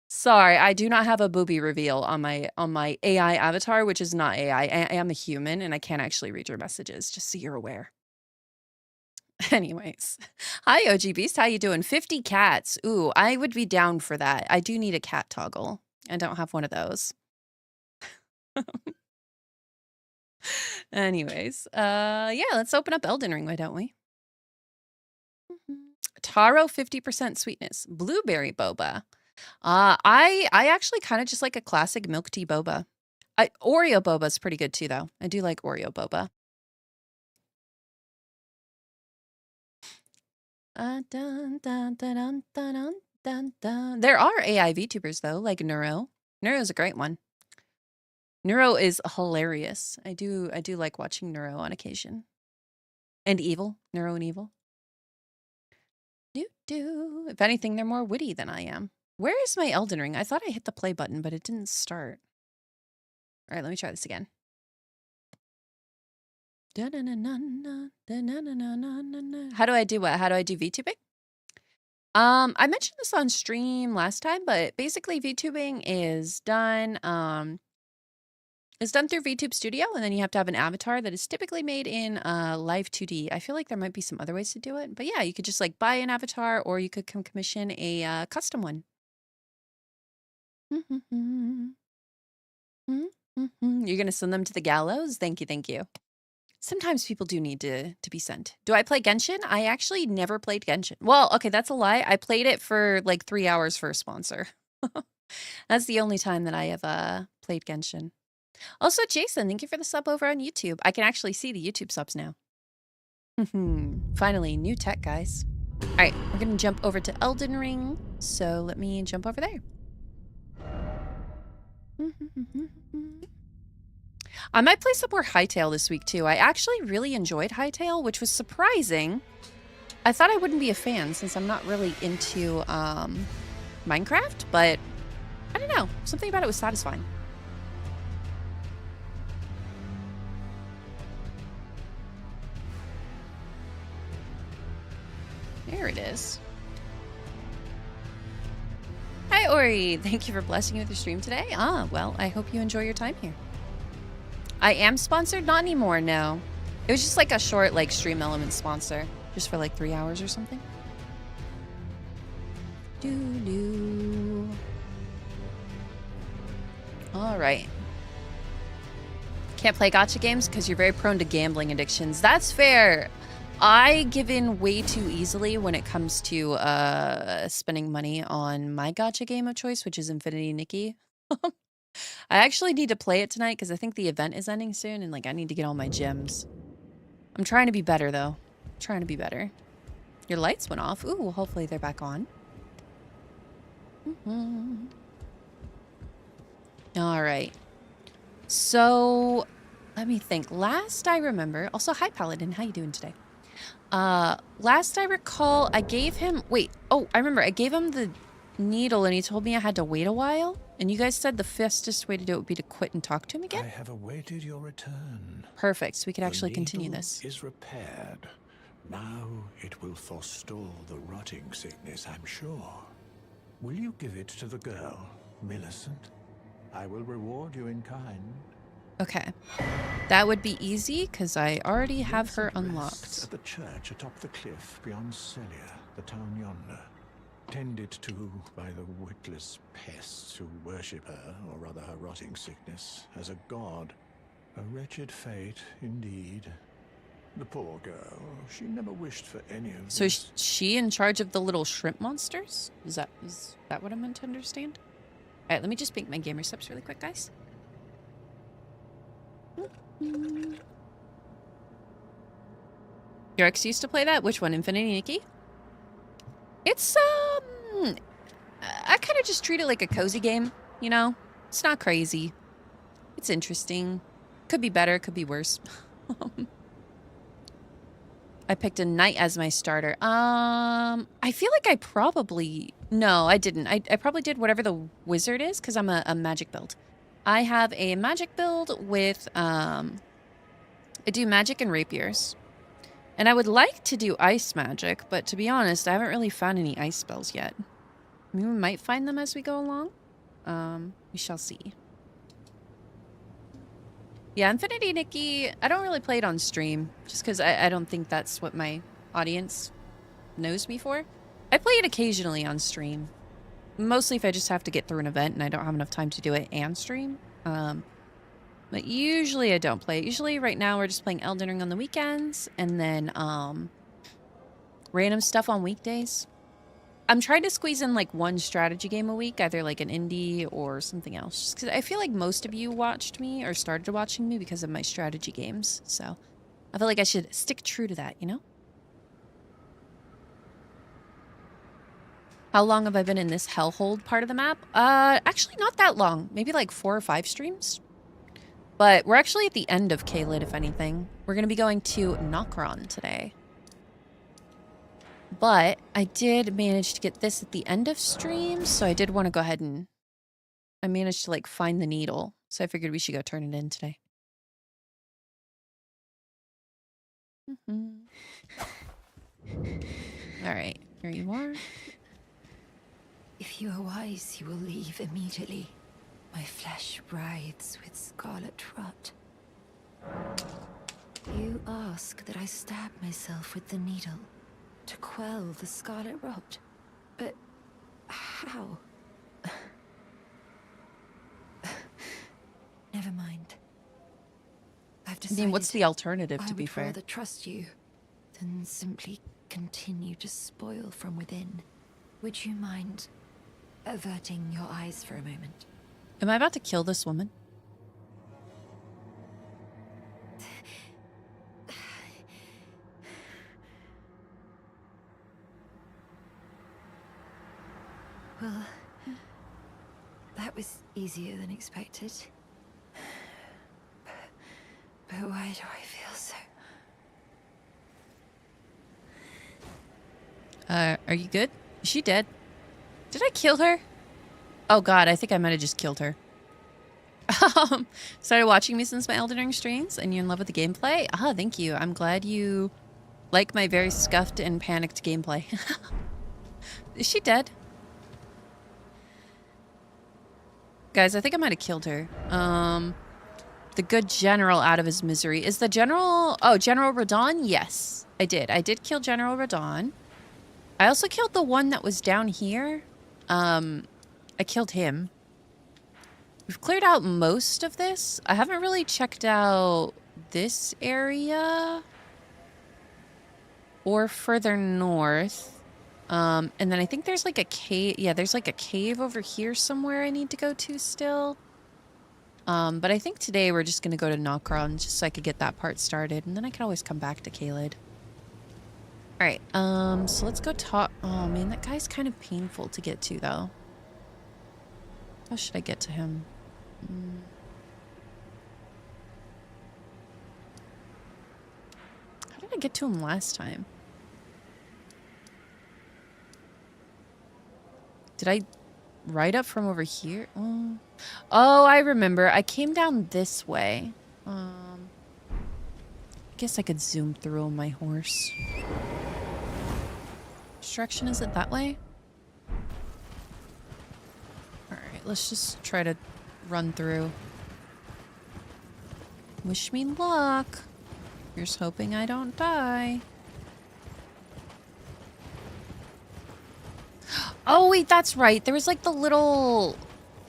Sorry, I do not have a booby reveal on my AI avatar, which is not AI. I am a human and I can't actually read your messages, just so you're aware. Anyways. Hi, OG Beast. How you doing? 50 cats. Ooh, I would be down for that. I do need a cat toggle. I don't have one of those. Anyways, yeah, let's open up Elden Ring, why don't we? Taro 50% sweetness. Blueberry boba. I actually kind of just like a classic milk tea boba. Oreo boba is pretty good too, though. I do like Oreo boba. There are AI VTubers though, like Neuro. Neuro's a great one. Neuro is hilarious. I do like watching Neuro on occasion. And Evil. Neuro and Evil. If anything, they're more witty than I am. Where is my Elden Ring? I thought I hit the play button, but it didn't start. All right, let me try this again. How do I do what? How do I do VTubing? I mentioned this on stream last time, but basically VTubing is done through VTube Studio, and then you have to have an avatar that is typically made in Live 2D. I feel like there might be some other ways to do it, but yeah, you could just like buy an avatar, or you could commission a custom one. You're gonna send them to the gallows? Thank you, thank you. Sometimes people do need to be sent. Do I play Genshin? I actually never played Genshin. Well, okay, that's a lie. I played it for like 3 hours for a sponsor. That's the only time that I have played Genshin. Also, Jason, thank you for the sub over on YouTube. I can actually see the YouTube subs now. Finally, new tech, guys. All right, we're gonna jump over to Elden Ring. So let me jump over there. I might play some more Hytale this week, too. I actually really enjoyed Hytale, which was surprising. I thought I wouldn't be a fan since I'm not really into Minecraft, but I don't know. Something about it was satisfying. There it is. Hi, Ori. Thank you for blessing me with your stream today. Well, I hope you enjoy your time here. I am sponsored? Not anymore, no. It was just like a short, like, Stream Element sponsor. Just for like 3 hours or something. Alright. Can't play gacha games because you're very prone to gambling addictions. That's fair. I give in way too easily when it comes to spending money on my gacha game of choice, which is Infinity Nikki. I actually need to play it tonight because I think the event is ending soon and like I need to get all my gems. I'm trying to be better though. I'm trying to be better. Your lights went off. Ooh, hopefully they're back on. All right. So let me think. Last I remember, also hi Paladin, how you doing today? Last I recall, I gave him, wait, oh, I remember I gave him the needle and he told me I had to wait a while. And you guys said the fastest way to do it would be to quit and talk to him again? I have awaited your return. Perfect, so we could actually continue this. The needle is repaired. Now it will forestall the rotting sickness, I'm sure. Will you give it to the girl, Millicent? I will reward you in kind. Okay. That would be easy, because I already have her unlocked. At the church atop the cliff beyond Celia, the town yonder. Tended to by the witless pests who worship her, or rather her rotting sickness, as a god. A wretched fate, indeed. The poor girl, she never wished for any of this. So is she in charge of the little shrimp monsters? Is that what I'm meant to understand? All right, let me just make my gamer steps really quick, guys. Your ex used to play that? Which one? Infinity Nikki? It's, I kind of just treat it like a cozy game, you know? It's not crazy. It's interesting. Could be better, could be worse. I picked a knight as my starter. I feel like I probably... No, I didn't. I probably did whatever the wizard is, because I'm a magic build. I have a magic build with... I do magic and rapiers. And I would like to do ice magic, but to be honest, I haven't really found any ice spells yet. I mean, we might find them as we go along. We shall see. Yeah, Infinity Nikki, I don't really play it on stream, just because I don't think that's what my audience knows me for. I play it occasionally on stream. Mostly if I just have to get through an event and I don't have enough time to do it and stream. But usually I don't play it. Usually right now we're just playing Elden Ring on the weekends, and then random stuff on weekdays. I'm trying to squeeze in like one strategy game a week, either like an indie or something else. Because I feel like most of you watched me or started watching me because of my strategy games. So I feel like I should stick true to that, you know? How long have I been in this hellhole part of the map? Actually not that long. Maybe like 4 or 5 streams. But we're actually at the end of Caelid, if anything. We're going to be going to Nokron today. But I did manage to get this at the end of stream, so I did want to go ahead and... I managed to, like, find the needle, so I figured we should go turn it in today. Alright, here you are. If you are wise, you will leave immediately. My flesh writhes with scarlet rot. You ask that I stab myself with the needle to quell the scarlet rot. But how? Never mind. I've decided. I mean, what's the alternative, to be fair? I would rather trust you than simply continue to spoil from within. Would you mind averting your eyes for a moment? Am I about to kill this woman? Well, that was easier than expected. But why do I feel so? Are you good? Is she dead? Did I kill her? Oh god, I think I might have just killed her. Started watching me since my Elden Ring streams, and you're in love with the gameplay? Ah, thank you. I'm glad you like my very scuffed and panicked gameplay. Is she dead? Guys, I think I might have killed her. The good general out of his misery. Is the general... Oh, General Radon? Yes, I did. I did kill General Radon. I also killed the one that was down here. I killed him. We've cleared out most of this. I haven't really checked out this area. Or further north. And then I think there's like a cave. Yeah, there's like a cave over here somewhere I need to go to still. But I think today we're just going to go to Nokron just so I could get that part started. And then I can always come back to Caelid. Alright, so let's go talk. Oh man, that guy's kind of painful to get to though. How should I get to him? How did I get to him last time? Did I ride up from over here? Oh, I remember. I came down this way. I guess I could zoom through on my horse. Which direction is it? That way? Alright, let's just try to run through. Wish me luck. Here's hoping I don't die. Oh, wait, that's right. There was like the little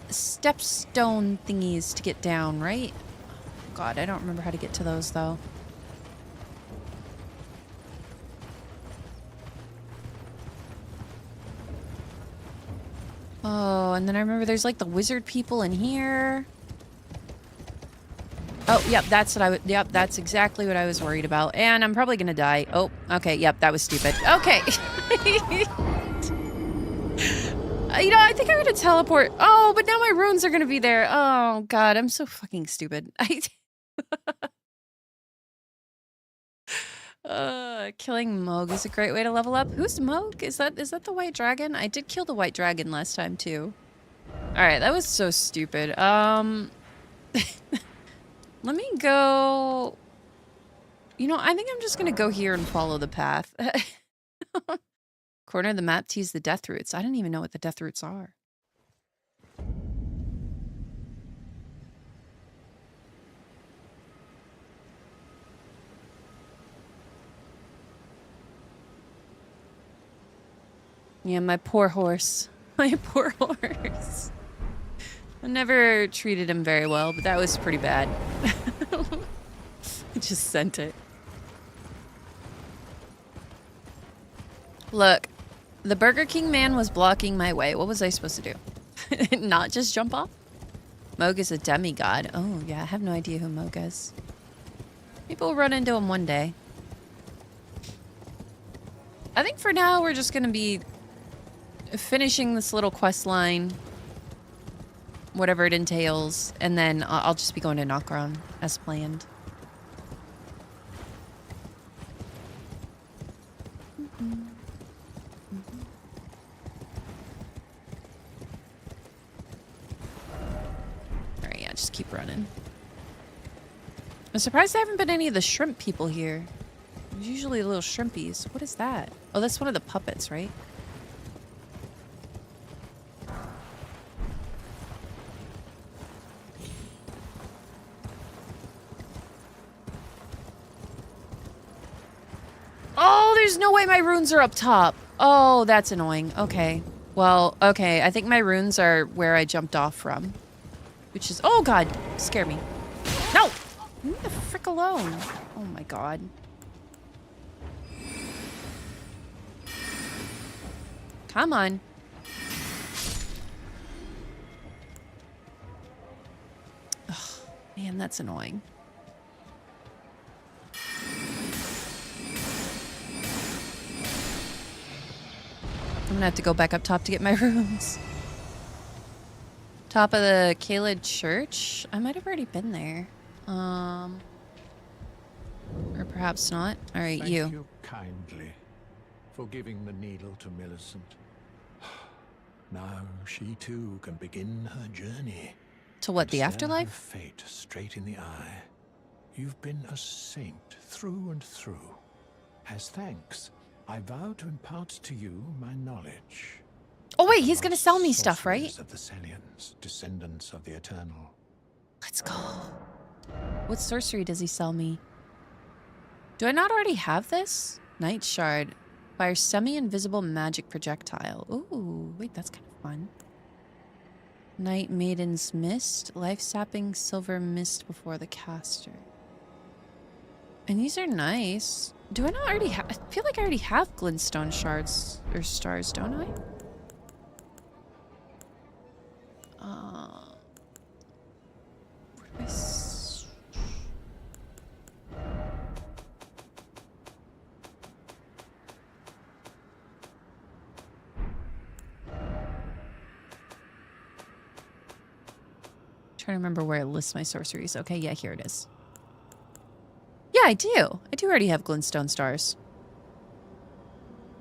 stepstone thingies to get down, right? God, I don't remember how to get to those, though. Oh, and then I remember there's like the wizard people in here. Oh, yep, that's what I would. Yep, that's exactly what I was worried about. And I'm probably gonna die. Oh, okay, yep, that was stupid. Okay. You know, I think I'm gonna teleport. Oh, but now my runes are gonna be there. Oh, God, I'm so fucking stupid. Killing Moog is a great way to level up. Who's Moog? Is that the white dragon? I did kill the white dragon last time too. Alright, that was so stupid. Let me go... You know, I think I'm just gonna go here and follow the path. Corner of the map tease the death roots. I don't even know what the death roots are. Yeah, my poor horse. My poor horse. I never treated him very well, but that was pretty bad. I just sent it. Look, the Burger King man was blocking my way. What was I supposed to do? Not just jump off? Moog is a demigod. Oh, yeah, I have no idea who Moog is. Maybe we'll run into him one day. I think for now we're just gonna be finishing this little quest line, whatever it entails, and then I'll just be going to Nokron as planned. Alright, yeah, just keep running. I'm surprised there haven't been any of the shrimp people here. There's usually little shrimpies. What is that? Oh, that's one of the puppets, right? Oh, there's no way my runes are up top. Oh, that's annoying. Okay. Well, okay. I think my runes are where I jumped off from. Which is... Oh, God. Scare me. No! Leave me the frick alone. Oh, my God. Come on. Oh, man, that's annoying. I'm gonna have to go back up top to get my runes. Top of the Kaled Church? I might have already been there. Or perhaps not. Alright, Thank you kindly for giving the needle to Millicent. Now she too can begin her journey. To what, the Stare afterlife? her fate straight in the eye. You've been a saint through and through. As thanks, I vow to impart to you my knowledge. Oh wait, he's gonna sell me stuff, right? Sorcerers of the Selians, descendants of the Eternal. Let's go. What sorcery does he sell me? Do I not already have this? Night Shard. Fire semi-invisible magic projectile. Ooh, wait, that's kind of fun. Night Maiden's Mist. Life-sapping silver mist before the caster. And these are nice. Do I not already have... I feel like I already have glintstone shards or stars, don't I? Where do I... Trying to remember where I list my sorceries. Okay, yeah, here it is. Yeah, I do. I do already have glintstone stars.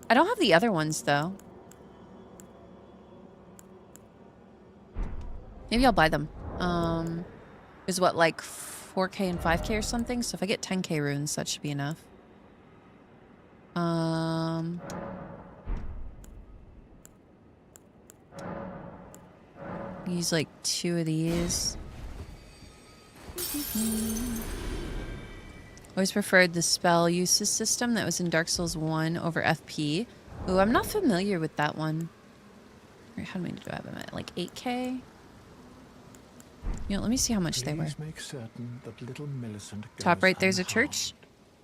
I don't have the other ones, though. Maybe I'll buy them. Is what, like 4K and 5K or something? So if I get 10K runes, that should be enough. Use like 2 of these. Always preferred the spell uses system that was in Dark Souls 1 over FP. Ooh, I'm not familiar with that one. How many do I have? I'm at like 8K. You know, let me see how much they were. Make certain that little Millicent Top goes right, there's a unharmed. church.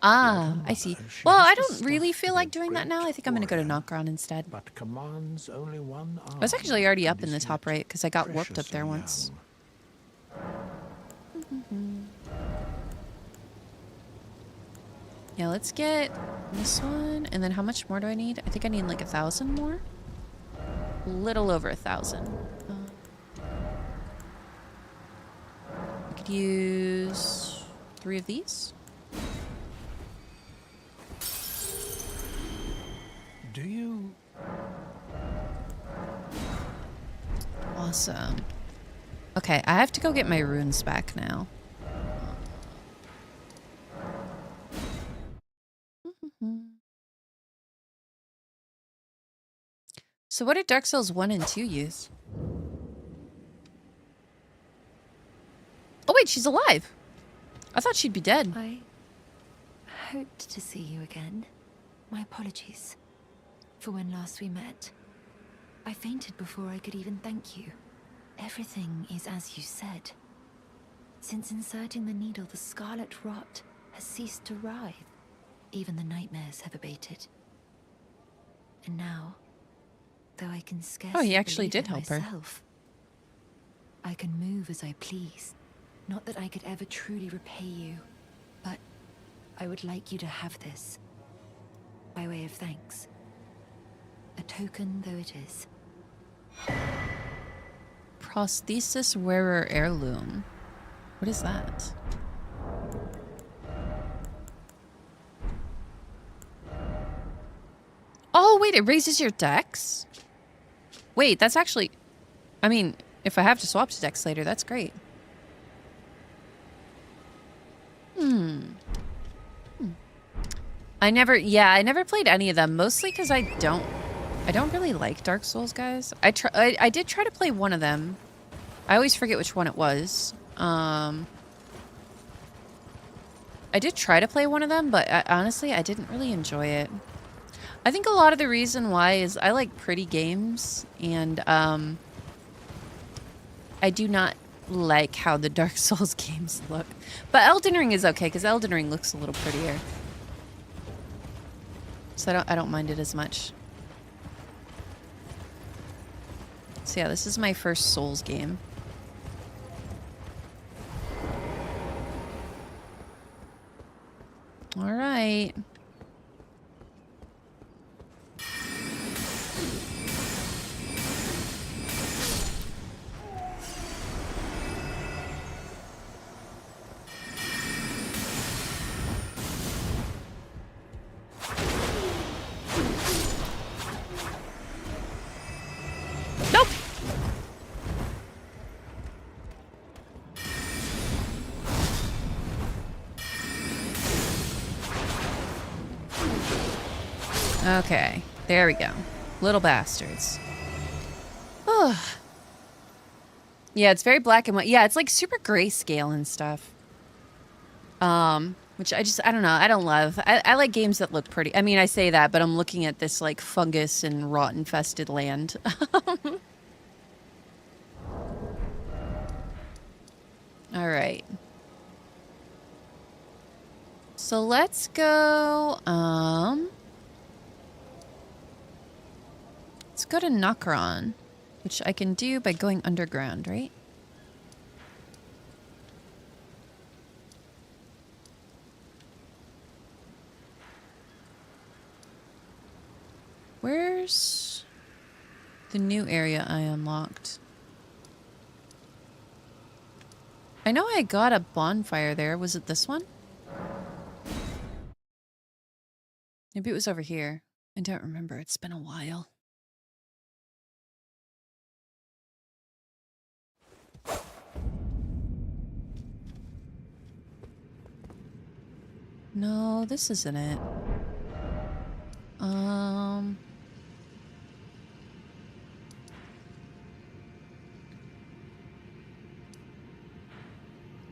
Ah, Like a I see. mother, she Well, has I the don't really stuff feel of like a doing that now. I great think I'm gonna go to warrior, Nokron instead. But commands only one I was actually already up in the is top yet right because I got warped up there preciously once. young. Yeah, let's get this one. And then how much more do I need? I think I need like 1,000 more. A little over 1,000. I could use 3 of these. Do you... Awesome. Okay, I have to go get my runes back now. So what did Dark Souls 1 and 2 use? Oh wait, she's alive! I thought she'd be dead. I hoped to see you again. My apologies for when last we met. I fainted before I could even thank you. Everything is as you said. Since inserting the needle, the scarlet rot has ceased to writhe. Even the nightmares have abated. And now, though I can scarcely Oh, he actually believe did it help her. myself, I can move as I please. Not that I could ever truly repay you, but I would like you to have this, by way of thanks. A token though it is. Prosthesis wearer heirloom. What is that? Oh, wait, it raises your dex? Wait, that's actually... I mean, if I have to swap to dex later, that's great. I never played any of them, mostly because I don't really like Dark Souls, guys. I did try to play one of them. I always forget which one it was. I did try to play one of them, but honestly, I didn't really enjoy it. I think a lot of the reason why is I like pretty games, and I do not like how the Dark Souls games look. But Elden Ring is okay, because Elden Ring looks a little prettier. So I don't mind it as much. So yeah, this is my first Souls game. All right. Nope. Okay, there we go. Little bastards. Oh. Yeah, it's very black and white. Yeah, it's like super grayscale and stuff. Which I don't know. I don't love. I like games that look pretty. I mean, I say that, but I'm looking at this like fungus and rot infested land. All right. So let's go, let's go to Nokron, which I can do by going underground, right? Where's the new area I unlocked? I know I got a bonfire there. Was it this one? Maybe it was over here. I don't remember. It's been a while. No, this isn't it.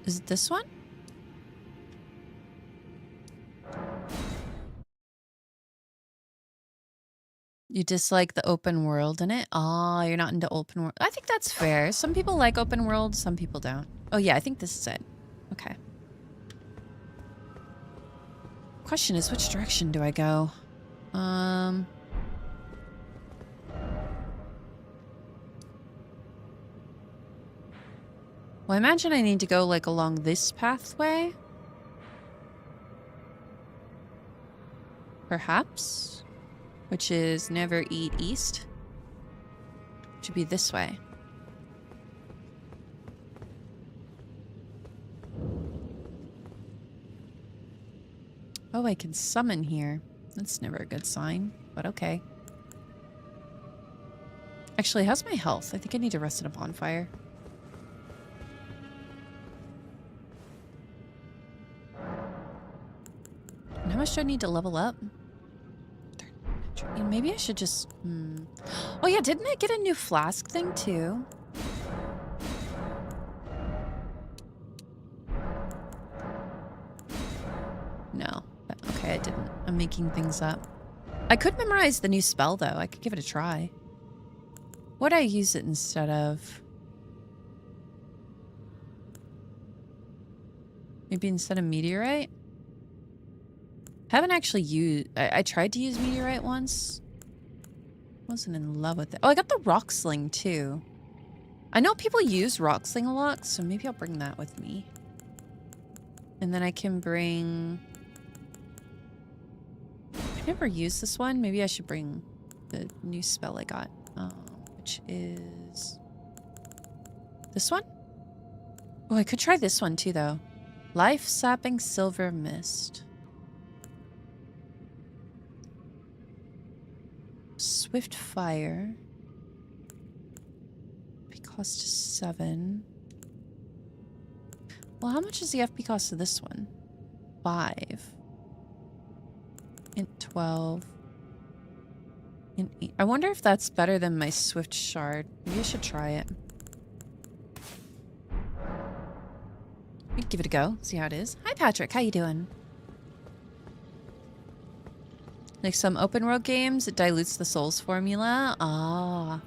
Is it this one? You dislike the open world in it? Oh, you're not into open world. I think that's fair. Some people like open world, some people don't. Oh yeah, I think this is it. Okay. Question is, which direction do I go? Well, I imagine I need to go like along this pathway. Perhaps. Which is never eat east. Should be this way. Oh, I can summon here. That's never a good sign, but okay. Actually, how's my health? I think I need to rest in a bonfire. And how much do I need to level up? Maybe I should just... Oh yeah, didn't I get a new flask thing too? No. Okay, I didn't. I'm making things up. I could memorize the new spell though. I could give it a try. What'd I use it instead of? Maybe instead of meteorite? Haven't actually used... I tried to use meteorite once. Wasn't in love with it. Oh, I got the rock sling too. I know people use rock sling a lot, so maybe I'll bring that with me. And then I can bring... I never used this one. Maybe I should bring the new spell I got. Which is... this one? Oh, I could try this one too, though. Life-sapping silver mist. Swift fire. FP cost 7. Well, how much is the FP cost of this one? 5. Int 12. Int 8. I wonder if that's better than my swift shard. Maybe I should try it. Let me give it a go. See how it is. Hi, Patrick. How you doing? Like some open world games, it dilutes the souls formula. Ah.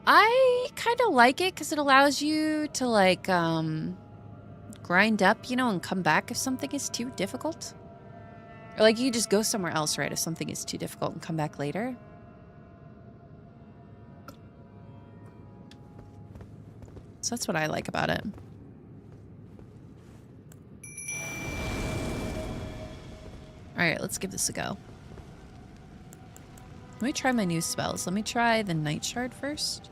I kind of like it because it allows you to like grind up, you know, and come back if something is too difficult. Or like you just go somewhere else, right, if something is too difficult and come back later. So that's what I like about it. Alright, let's give this a go. Let me try my new spells. Let me try the Night Shard first.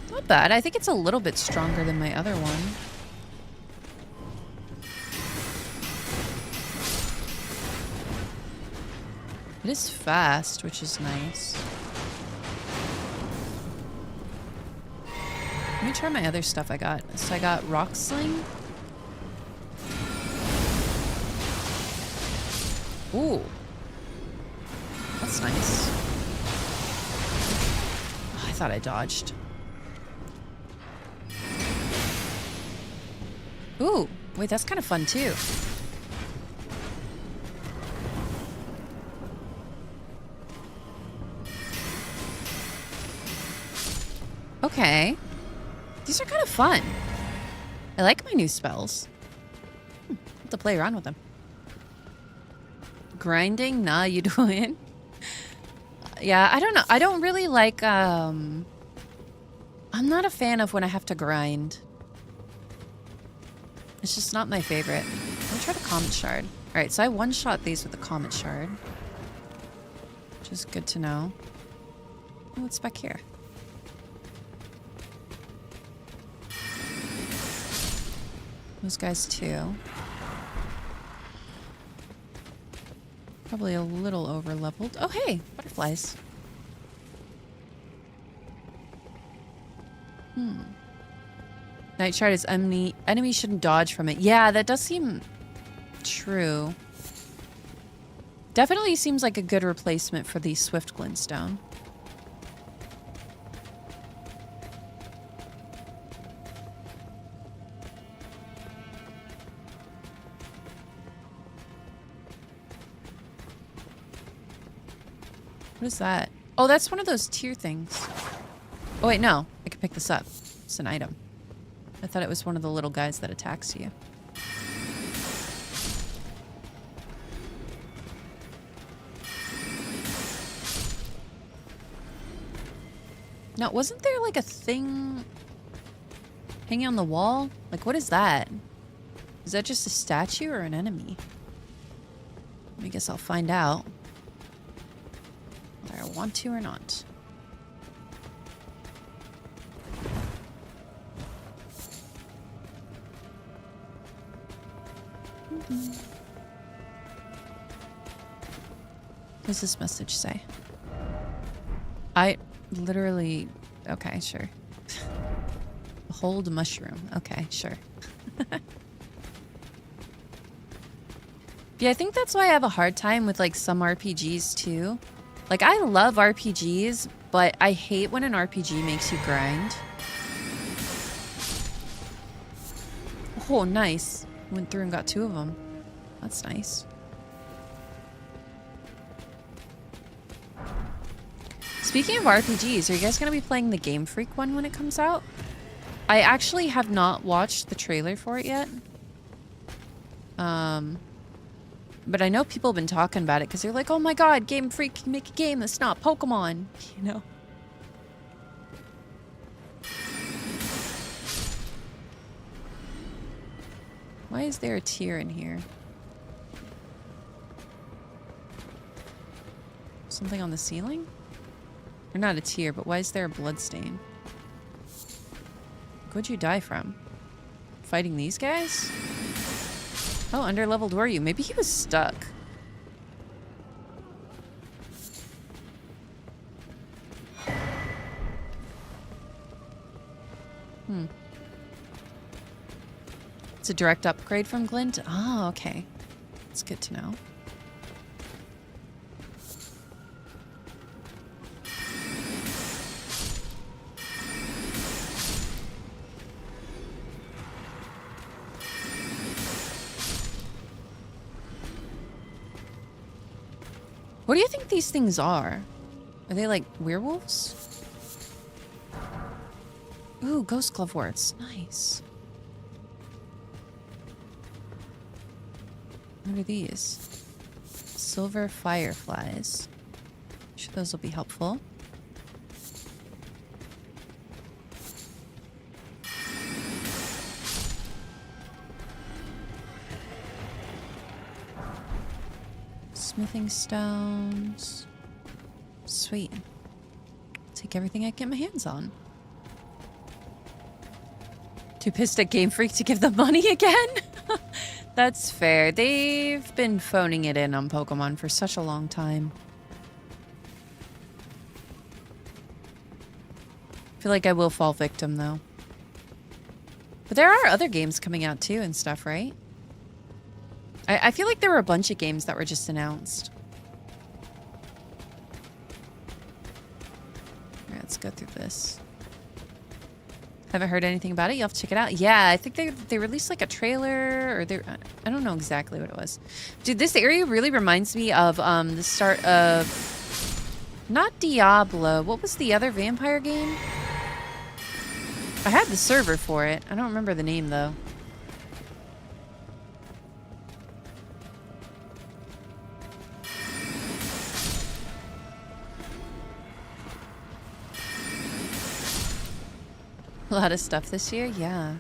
Not bad. I think it's a little bit stronger than my other one. It is fast, which is nice. Let me try my other stuff I got. So I got Rock Sling. Ooh. That's nice. Oh, I thought I dodged. Ooh. Wait, that's kind of fun too. Okay. These are kind of fun. I like my new spells. Have to play around with them. Grinding? Nah, you doing? Yeah, I don't know. I don't really like, I'm not a fan of when I have to grind. It's just not my favorite. Let me try the Comet Shard. Alright, so I one-shot these with the Comet Shard. Which is good to know. Oh, what's back here? Those guys too. Probably a little over-leveled. Oh, hey! Butterflies. Night Shard is enemy shouldn't dodge from it. Yeah, that does seem true. Definitely seems like a good replacement for the Swift Glintstone. What is that? Oh, that's one of those tier things. Oh, wait, no. I can pick this up. It's an item. I thought it was one of the little guys that attacks you. Now, wasn't there like a thing hanging on the wall? Like, what is that? Is that just a statue or an enemy? I guess I'll find out. want to or not. What does this message say? I literally... Okay, sure. Hold mushroom. Okay, sure. Yeah, I think that's why I have a hard time with like some RPGs too. Like I love RPGs, but I hate when an RPG makes you grind. Oh, nice. Went through and got 2 of them. That's nice. Speaking of RPGs, are you guys going to be playing the Game Freak one when it comes out? I actually have not watched the trailer for it yet. But I know people have been talking about it because they're like, oh my god, Game Freak can make a game that's not Pokemon, you know? Why is there a tear in here? Something on the ceiling? Or not a tear, but why is there a blood stain? What'd you die from? Fighting these guys? Oh, underleveled were you? Maybe he was stuck. It's a direct upgrade from Glint? Oh, okay. That's good to know. What do you think these things are? Are they like werewolves? Ooh, ghost glove warts. Nice. What are these? Silver fireflies. I'm sure those will be helpful. Smithing stones. Sweet. Take everything I can get my hands on. Too pissed at Game Freak to give them money again? That's fair. They've been phoning it in on Pokemon for such a long time. I feel like I will fall victim, though. But there are other games coming out, too, and stuff, right? I feel like there were a bunch of games that were just announced. Alright, let's go through this. Haven't heard anything about it. You'll have to check it out. Yeah, I think they released like a trailer, or I don't know exactly what it was. Dude, this area really reminds me of the start of not Diablo. What was the other vampire game? I had the server for it. I don't remember the name though. A lot of stuff this year, yeah.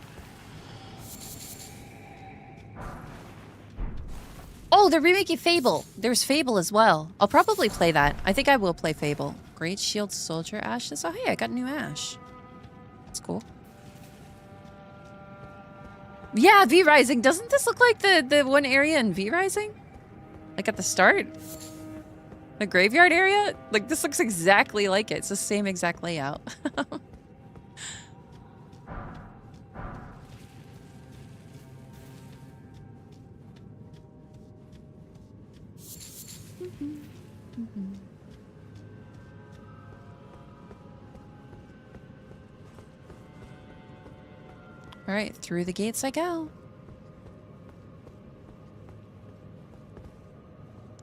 Oh, they're remaking Fable. There's Fable as well. I'll probably play that. I think I will play Fable. Great Shield Soldier Ashes. Oh, hey, I got a new Ash. That's cool. Yeah, V Rising. Doesn't this look like the one area in V Rising? Like at the start? The graveyard area? Like, this looks exactly like it. It's the same exact layout. All right, through the gates I go.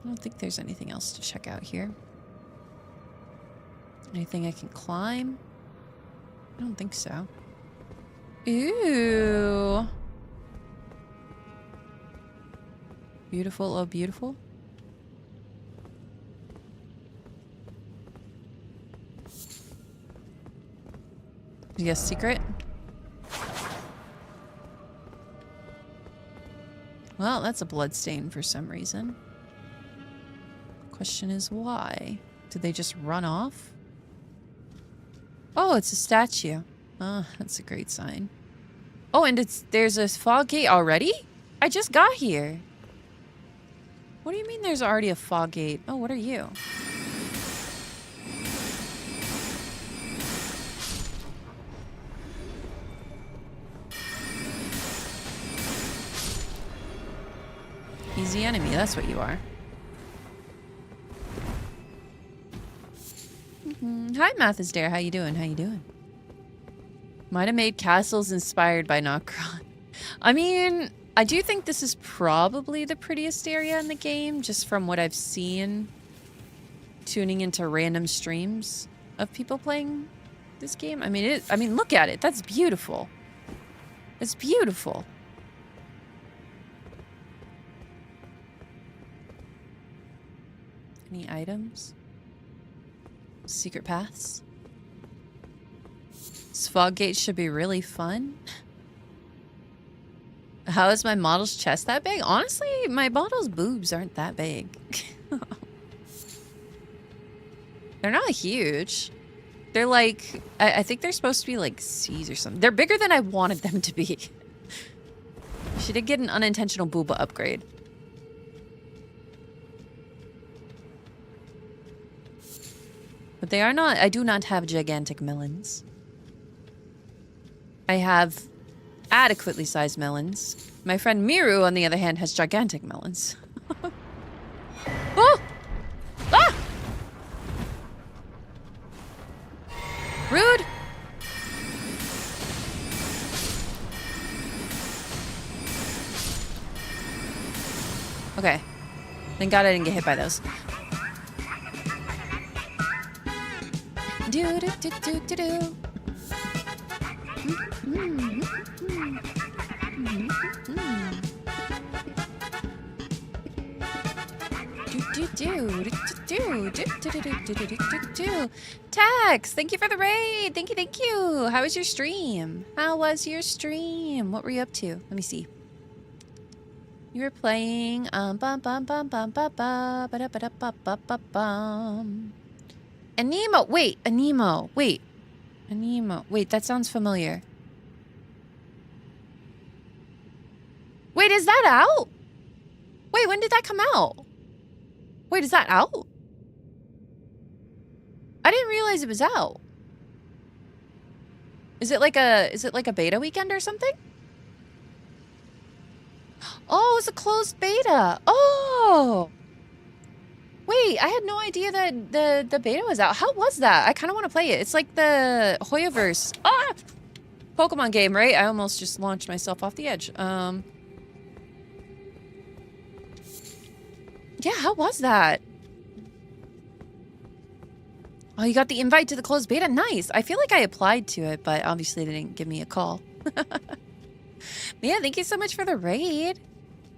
I don't think there's anything else to check out here. Anything I can climb? I don't think so. Ooh. Beautiful, oh beautiful. Yes, secret. Well, that's a blood stain for some reason. Question is why? Did they just run off? Oh, it's a statue. Oh, that's a great sign. Oh, and there's a fog gate already? I just got here. What do you mean there's already a fog gate? Oh, what are you? Easy enemy, that's what you are. Hi, Mathis Dare. How you doing? How you doing? Might have made castles inspired by Nokron. I mean, I do think this is probably the prettiest area in the game, just from what I've seen tuning into random streams of people playing this game. I mean, look at it. That's beautiful. It's beautiful. Any items? Secret paths? This fog gate should be really fun. How is my model's chest that big? Honestly, my model's boobs aren't that big. They're not huge. They're like, I think they're supposed to be like C's or something. They're bigger than I wanted them to be. She did get an unintentional booba upgrade. But they are not, I do not have gigantic melons. I have adequately sized melons. My friend Miru, on the other hand, has gigantic melons. Oh! Ah! Rude! Okay. Thank God I didn't get hit by those. Do do do do do do. Tax, thank you for the raid. Thank you, thank you. How was your stream? How was your stream? What were you up to? Let me see. You were playing bum bum bum bum bum ba ba ba da ba da ba ba ba bum. Anemo. Wait, Anemo. Wait. Anemo. Wait, that sounds familiar. Wait, is that out? Wait, when did that come out? Wait, is that out? I didn't realize it was out. Is it like a beta weekend or something? Oh, it's a closed beta. Oh. Wait, I had no idea that the beta was out. How was that? I kind of want to play it. It's like the Hoyoverse Pokemon game, right? I almost just launched myself off the edge. Yeah, how was that? Oh, you got the invite to the closed beta? Nice. I feel like I applied to it, but obviously they didn't give me a call. Yeah, thank you so much for the raid.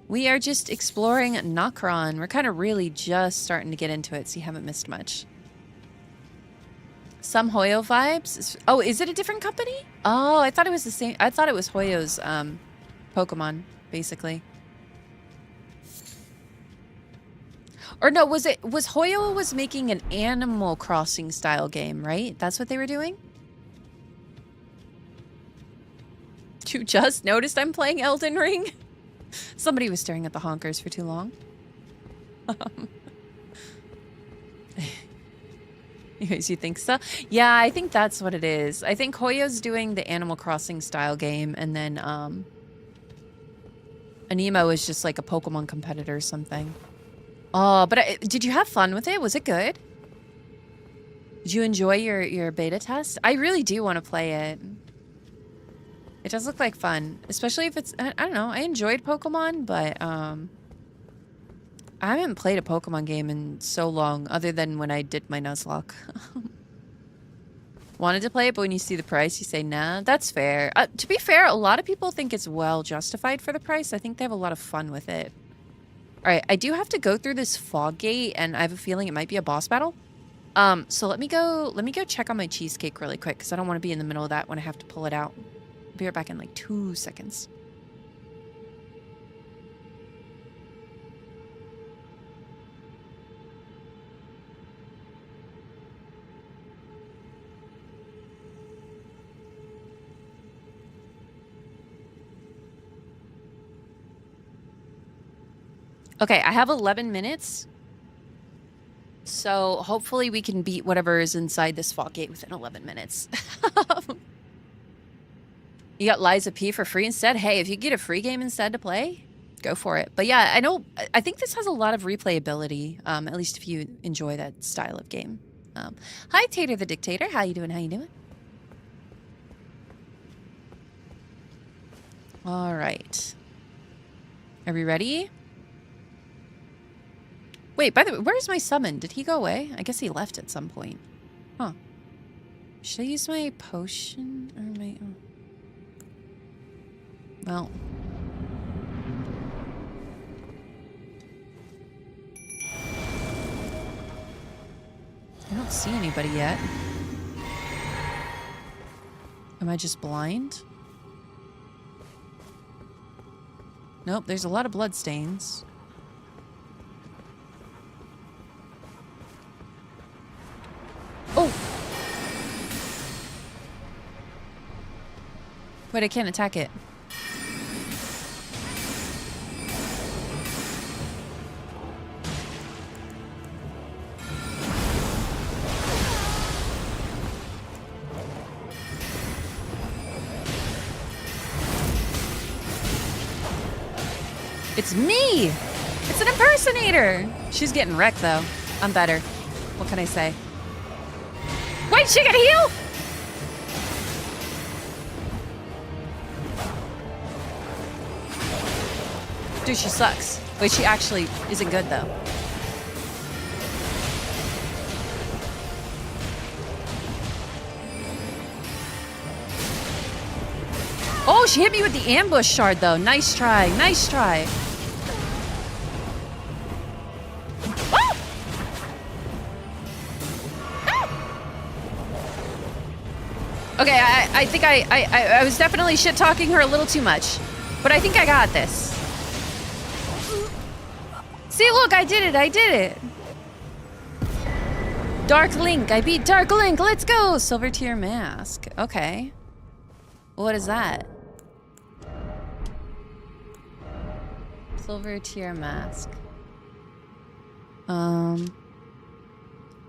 We are just exploring Nokron. We're kind of really just starting to get into it, so you haven't missed much. Some Hoyo vibes. Oh, is it a different company? Oh, I thought it was the same. I thought it was Hoyo's Pokemon, basically. Or no, was Hoyo was making an Animal Crossing style game, right? That's what they were doing? You just noticed I'm playing Elden Ring? Somebody was staring at the honkers for too long. Anyways, you think so? Yeah, I think that's what it is. I think Hoyo's doing the Animal Crossing style game, and then Anemo is just like a Pokemon competitor or something. Oh, but did you have fun with it? Was it good? Did you enjoy your beta test? I really do want to play it. It does look like fun, especially if it's, I don't know, I enjoyed Pokemon, but I haven't played a Pokemon game in so long, other than when I did my Nuzlocke. Wanted to play it, but when you see the price, you say, nah, that's fair. To be fair, a lot of people think it's well justified for the price. I think they have a lot of fun with it. All right, I do have to go through this fog gate, and I have a feeling it might be a boss battle. So let me go check on my cheesecake really quick, because I don't want to be in the middle of that when I have to pull it out. I'll be right back in like 2 seconds. Okay, I have 11 minutes. So hopefully we can beat whatever is inside this fog gate within 11 minutes. You got Liza P for free instead? Hey, if you get a free game instead to play, go for it. But yeah, I think this has a lot of replayability, at least if you enjoy that style of game. Hi, Tater the Dictator. How you doing? How you doing? All right. Are we ready? Wait, by the way, where's my summon? Did he go away? I guess he left at some point. Huh. Should I use my potion or my... Oh. Well... I don't see anybody yet. Am I just blind? Nope, there's a lot of blood stains. Oh! Wait, I can't attack it. It's me! It's an impersonator! She's getting wrecked, though. I'm better. What can I say? Wait, she can heal?! Dude, she sucks. Wait, she actually isn't good, though. Oh, she hit me with the ambush shard, though. Nice try. Nice try. Ah! Ah! Okay, I think I was definitely shit-talking her a little too much. But I think I got this. See, look, I did it. I did it. Dark Link. I beat Dark Link. Let's go. Silver tier mask. Okay. What is that? Silver tier mask.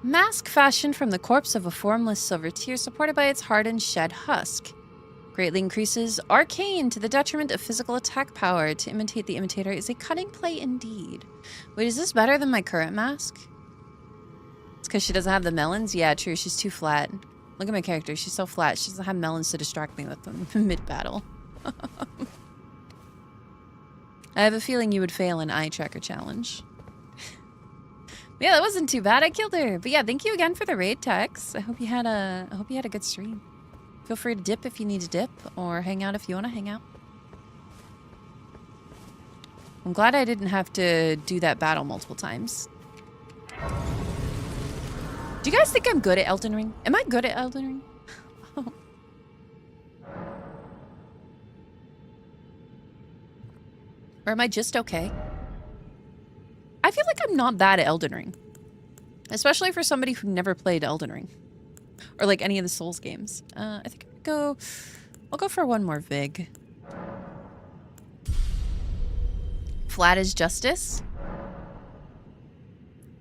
Mask fashioned from the corpse of a formless silver tier supported by its hardened shed husk. Greatly increases arcane to the detriment of physical attack power. To imitate the imitator is a cunning play indeed. Wait, is this better than my current mask? It's because she doesn't have the melons? Yeah, true. She's too flat. Look at my character. She's so flat. She doesn't have melons to distract me with them mid-battle. I have a feeling you would fail an eye tracker challenge. Yeah, that wasn't too bad. I killed her. But yeah, thank you again for the raid, Tex. I hope you had a good stream. Feel free to dip if you need to dip, or hang out if you want to hang out. I'm glad I didn't have to do that battle multiple times. Do you guys think I'm good at Elden Ring? Am I good at Elden Ring? Or am I just okay? I feel like I'm not bad at Elden Ring. Especially for somebody who never played Elden Ring. Or like any of the Souls games. I think I'll go for one more Vig. Flat is justice?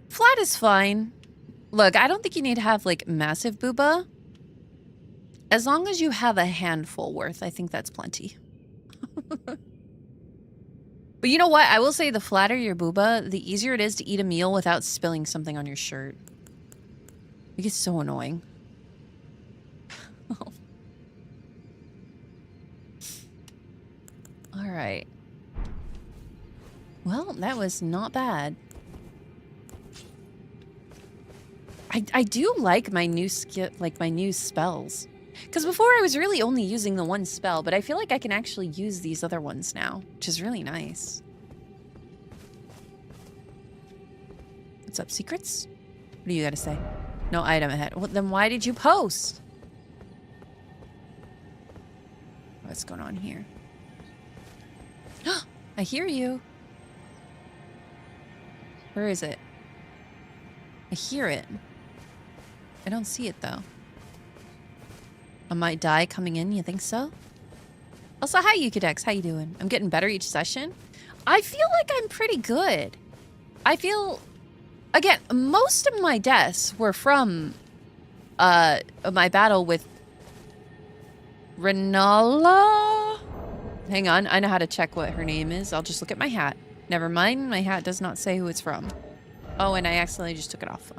Flat is fine. Look, I don't think you need to have like massive booba. As long as you have a handful worth, I think that's plenty. But you know what? I will say the flatter your booba, the easier it is to eat a meal without spilling something on your shirt. It gets so annoying. All right. Well, that was not bad. I do like my new skill, like my new spells. Because before I was really only using the one spell, but I feel like I can actually use these other ones now, which is really nice. What's up, secrets? What do you got to say? No item ahead. Well, then why did you post? What's going on here? I hear you. Where is it? I hear it. I don't see it, though. I might die coming in, you think so? Also, hi, Yukidex. How you doing? I'm getting better each session. I feel like I'm pretty good. I feel, again, most of my deaths were from my battle with Renala. Hang on, I know how to check what her name is. I'll just look at my hat. Never mind, my hat does not say who it's from. Oh, and I accidentally just took it off.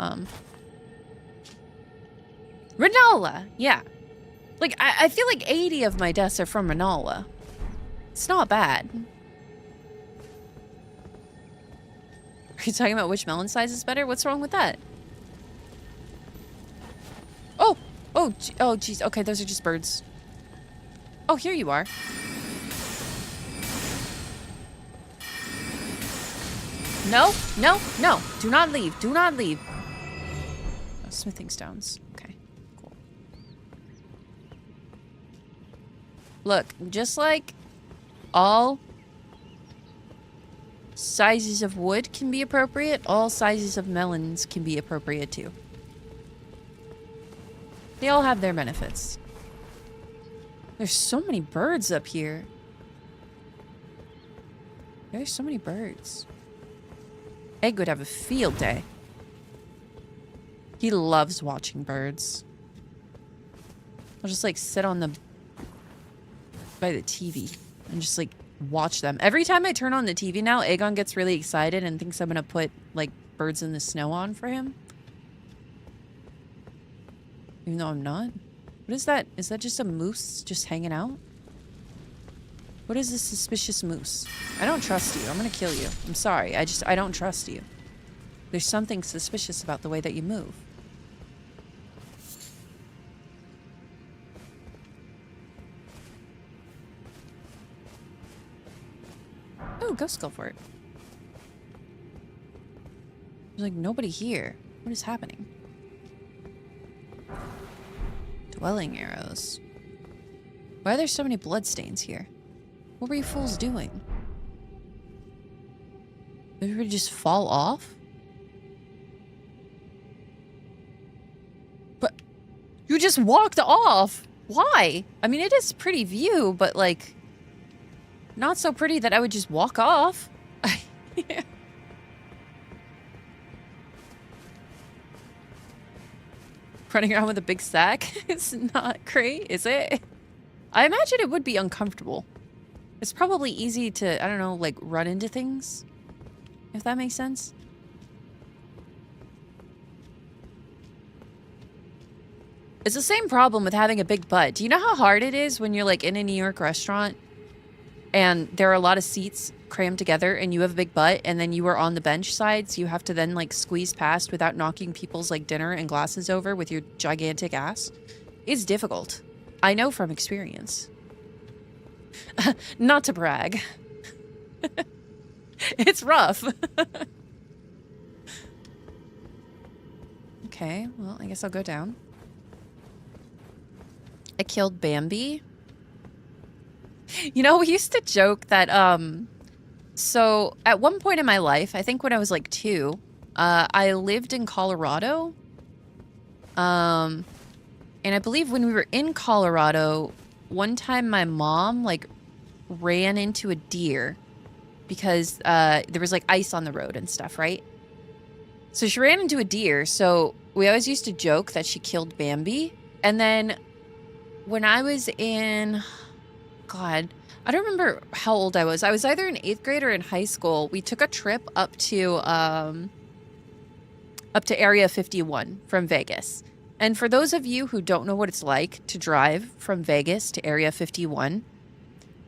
Renala, yeah. Like, I feel like 80 of my deaths are from Renala. It's not bad. Are you talking about which melon size is better? What's wrong with that? Oh! Oh, oh, jeez. Okay, those are just birds. Oh, here you are. No, no, no. Do not leave. Do not leave. Oh, smithing stones. Okay, cool. Look, just like all sizes of wood can be appropriate, all sizes of melons can be appropriate too. They all have their benefits. There's so many birds up here. There's so many birds. Egg would have a field day. He loves watching birds. I'll just like sit on the by the TV and just like watch them. Every time I turn on the TV now, Aegon gets really excited and thinks I'm gonna put like birds in the snow on for him. Even though I'm not. What is that? Is that just a moose just hanging out? What is this suspicious moose? I don't trust you. I'm gonna kill you. I'm sorry. I don't trust you. There's something suspicious about the way that you move. Oh, go skull for it. There's like nobody here. What is happening? Dwelling arrows. Why are there so many bloodstains here? What were you fools doing? Did everybody just fall off? But you just walked off. Why? I mean, it is a pretty view, but like not so pretty that I would just walk off. Yeah. Running around with a big sack is not great, is it? I imagine it would be uncomfortable. It's probably easy to, I don't know, like run into things. If that makes sense. It's the same problem with having a big butt. Do you know how hard it is when you're like in a New York restaurant and there are a lot of seats crammed together and you have a big butt and then you are on the bench side, so you have to then like squeeze past without knocking people's like dinner and glasses over with your gigantic ass? It's difficult. I know from experience. Not to brag. It's rough. Okay, well, I guess I'll go down. I killed Bambi. You know, we used to joke that, so at one point in my life, I think when I was like 2, I lived in Colorado. And I believe when we were in Colorado, one time my mom like ran into a deer because there was like ice on the road and stuff, right? So she ran into a deer. So we always used to joke that she killed Bambi. And then when I was in, God, I don't remember how old I was. I was either in 8th grade or in high school. We took a trip up to Area 51 from Vegas. And for those of you who don't know what it's like to drive from Vegas to Area 51,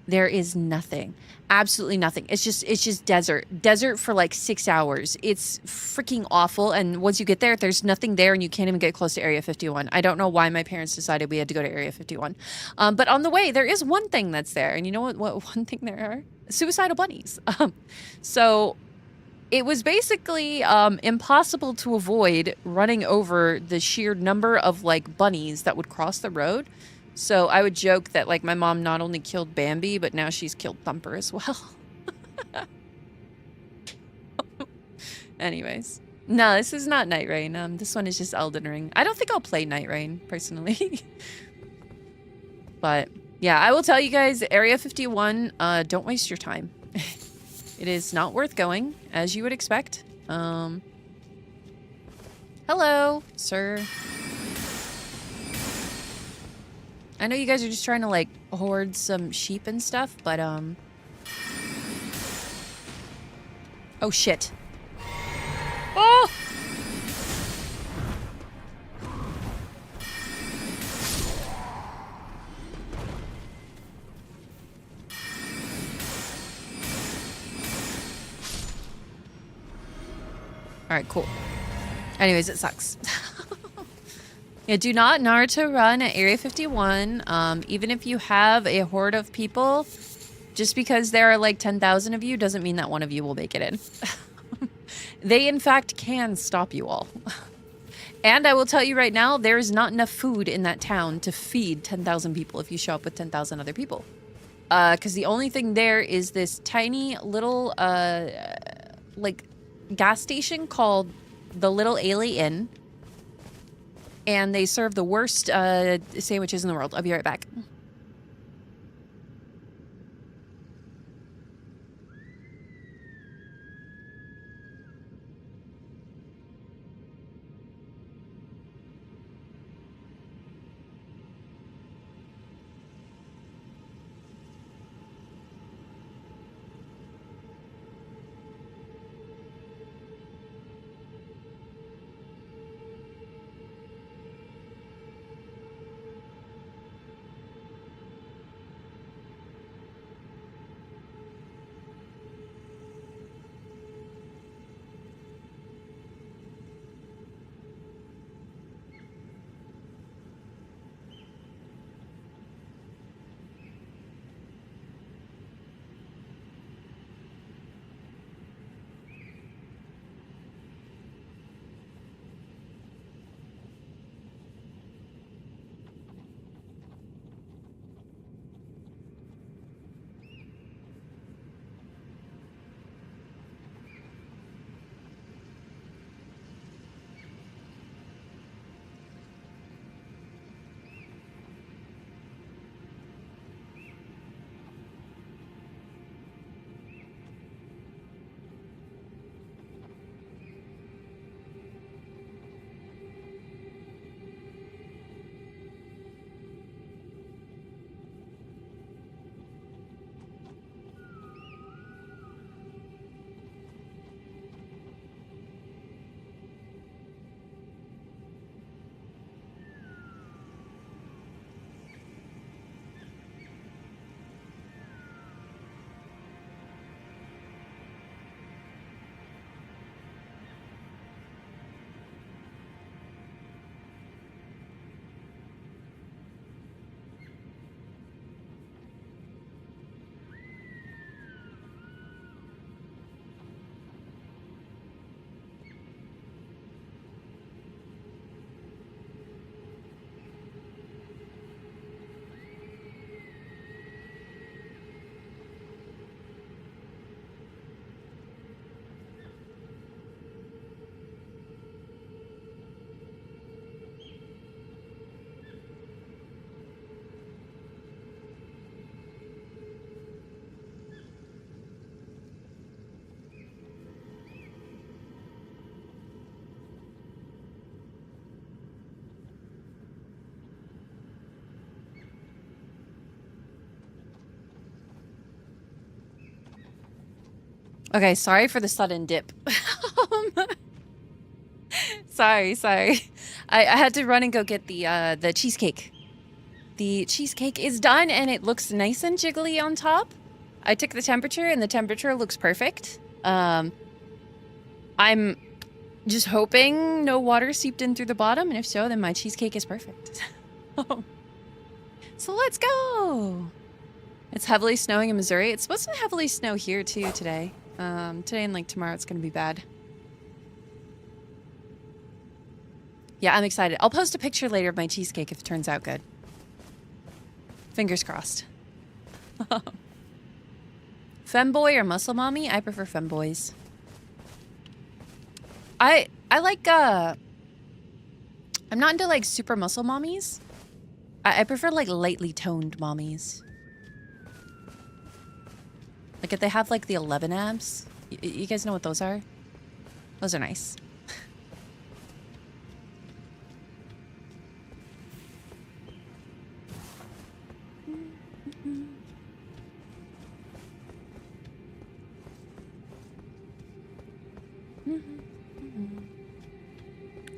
there is nothing. Absolutely nothing. It's just desert. Desert for like 6 hours. It's freaking awful. And once you get there, there's nothing there and you can't even get close to Area 51. I don't know why my parents decided we had to go to Area 51. But on the way, there is one thing that's there. And you know what one thing there are? Suicidal bunnies. So it was basically impossible to avoid running over the sheer number of like bunnies that would cross the road. So I would joke that like my mom not only killed Bambi, but now she's killed Thumper as well. Anyways. No, this is not Night Rain. This one is just Elden Ring. I don't think I'll play Night Rain, personally. But yeah, I will tell you guys, Area 51, don't waste your time. It is not worth going, as you would expect. Hello, sir. I know you guys are just trying to, like, hoard some sheep and stuff, but, oh, shit. Oh! Alright, cool. Anyways, it sucks. Yeah, do not Naruto run at Area 51. Even if you have a horde of people, just because there are like 10,000 of you doesn't mean that one of you will make it in. They, in fact, can stop you all. And I will tell you right now, there is not enough food in that town to feed 10,000 people if you show up with 10,000 other people. Because the only thing there is this tiny little, like, gas station called the Little Ailey Inn. And they serve the worst sandwiches in the world. I'll be right back. Okay, sorry for the sudden dip. Sorry. I had to run and go get the cheesecake. The cheesecake is done and it looks nice and jiggly on top. I took the temperature and the temperature looks perfect. I'm just hoping no water seeped in through the bottom, and if so, then my cheesecake is perfect. So let's go. It's heavily snowing in Missouri. It's supposed to heavily snow here too today. Today and like tomorrow it's gonna be bad. Yeah, I'm excited. I'll post a picture later of my cheesecake if it turns out good. Fingers crossed. Femboy or muscle mommy? I prefer femboys. I like, I'm not into, like, super muscle mommies. I prefer, like, lightly toned mommies. Like if they have like the 11 abs. You guys know what those are? Those are nice.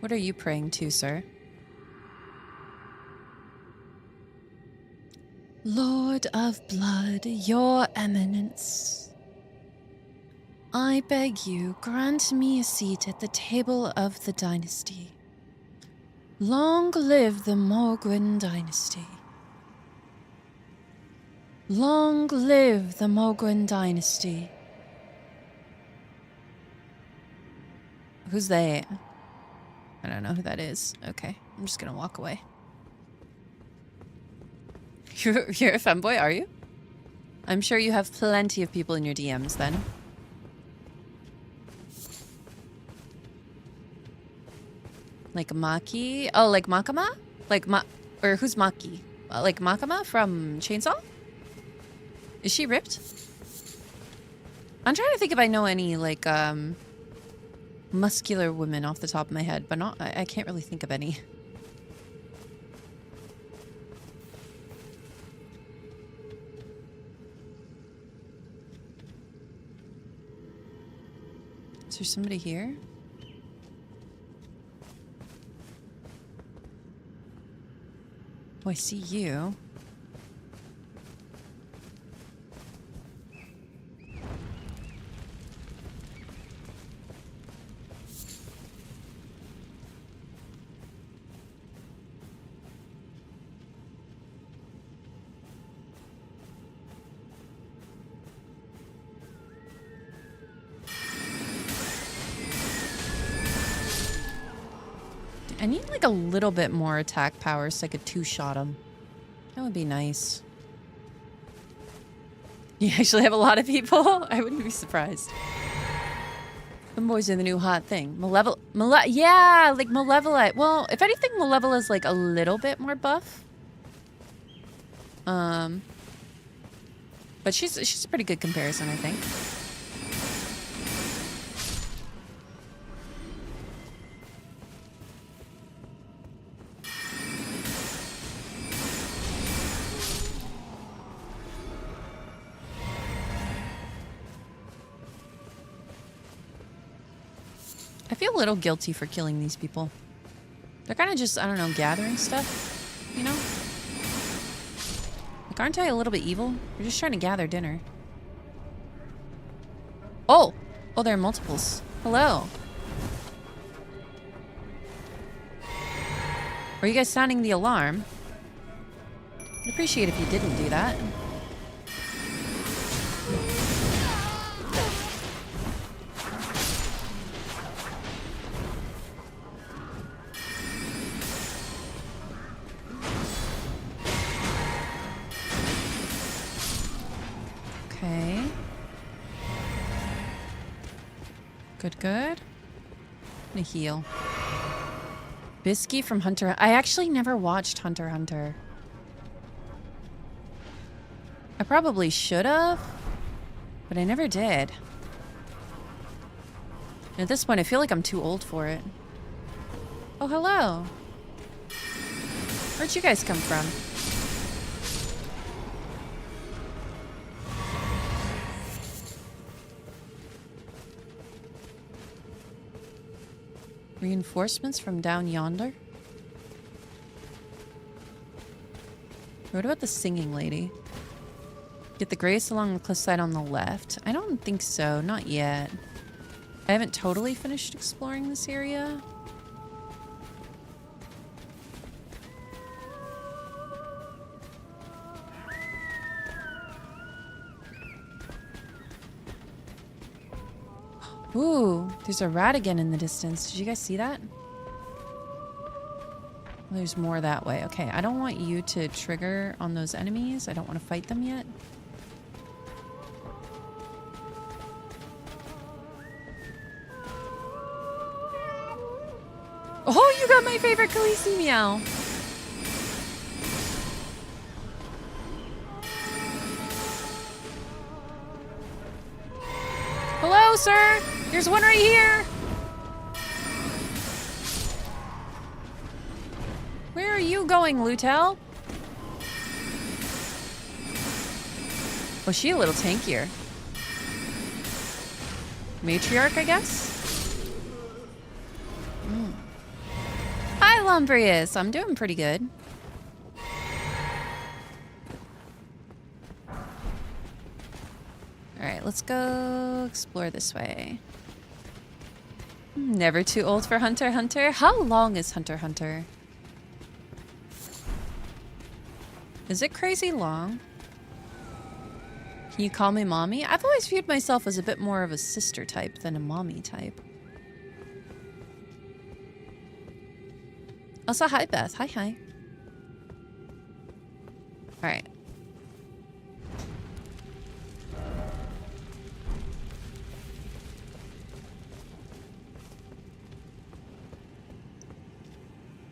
What are you praying to, sir? Lord of blood, your eminence. I beg you, grant me a seat at the table of the dynasty. Long live the Mogwin dynasty. Long live the Mogwin dynasty. Who's they? I don't know who that is. Okay, I'm just gonna walk away. You're a femboy, are you? I'm sure you have plenty of people in your DMs then. Like Maki? Oh, like Makama? Like or who's Maki? Like Makama from Chainsaw? Is she ripped? I'm trying to think if I know any like muscular women off the top of my head, but not I can't really think of any. Is there somebody here? Oh, I see you. I need like a little bit more attack power so I could two-shot him. That would be nice. You actually have a lot of people? I wouldn't be surprised. The boys are the new hot thing. Yeah, like Malevolite. Well, if anything, Malevola's like a little bit more buff. But she's a pretty good comparison, I think. I feel a little guilty for killing these people. They're kind of just, I don't know, gathering stuff, you know? Like, aren't I a little bit evil? We're just trying to gather dinner. Oh! Oh, there are multiples. Hello. Are you guys sounding the alarm? I'd appreciate if you didn't do that. Okay. Good, good. I'm gonna heal. Bisky from Hunter. I actually never watched Hunter x Hunter. I probably should have, but I never did. And at this point, I feel like I'm too old for it. Oh, hello. Where'd you guys come from? Reinforcements from down yonder? What about the singing lady? Get the grace along the cliffside on the left. I don't think so, not yet. I haven't totally finished exploring this area. Ooh, there's a rat again in the distance. Did you guys see that? There's more that way. Okay, I don't want you to trigger on those enemies. I don't want to fight them yet. Oh, you got my favorite Khaleesi meow. closer! There's one right here! Where are you going, Lutel? Was she a little tankier? Matriarch, I guess? Hi, Lumbrius. I'm doing pretty good. Alright, let's go explore this way. Never too old for Hunter x Hunter. How long is Hunter x Hunter? Is it crazy long? Can you call me mommy? I've always viewed myself as a bit more of a sister type than a mommy type. Also, hi Beth. Hi, hi. Alright.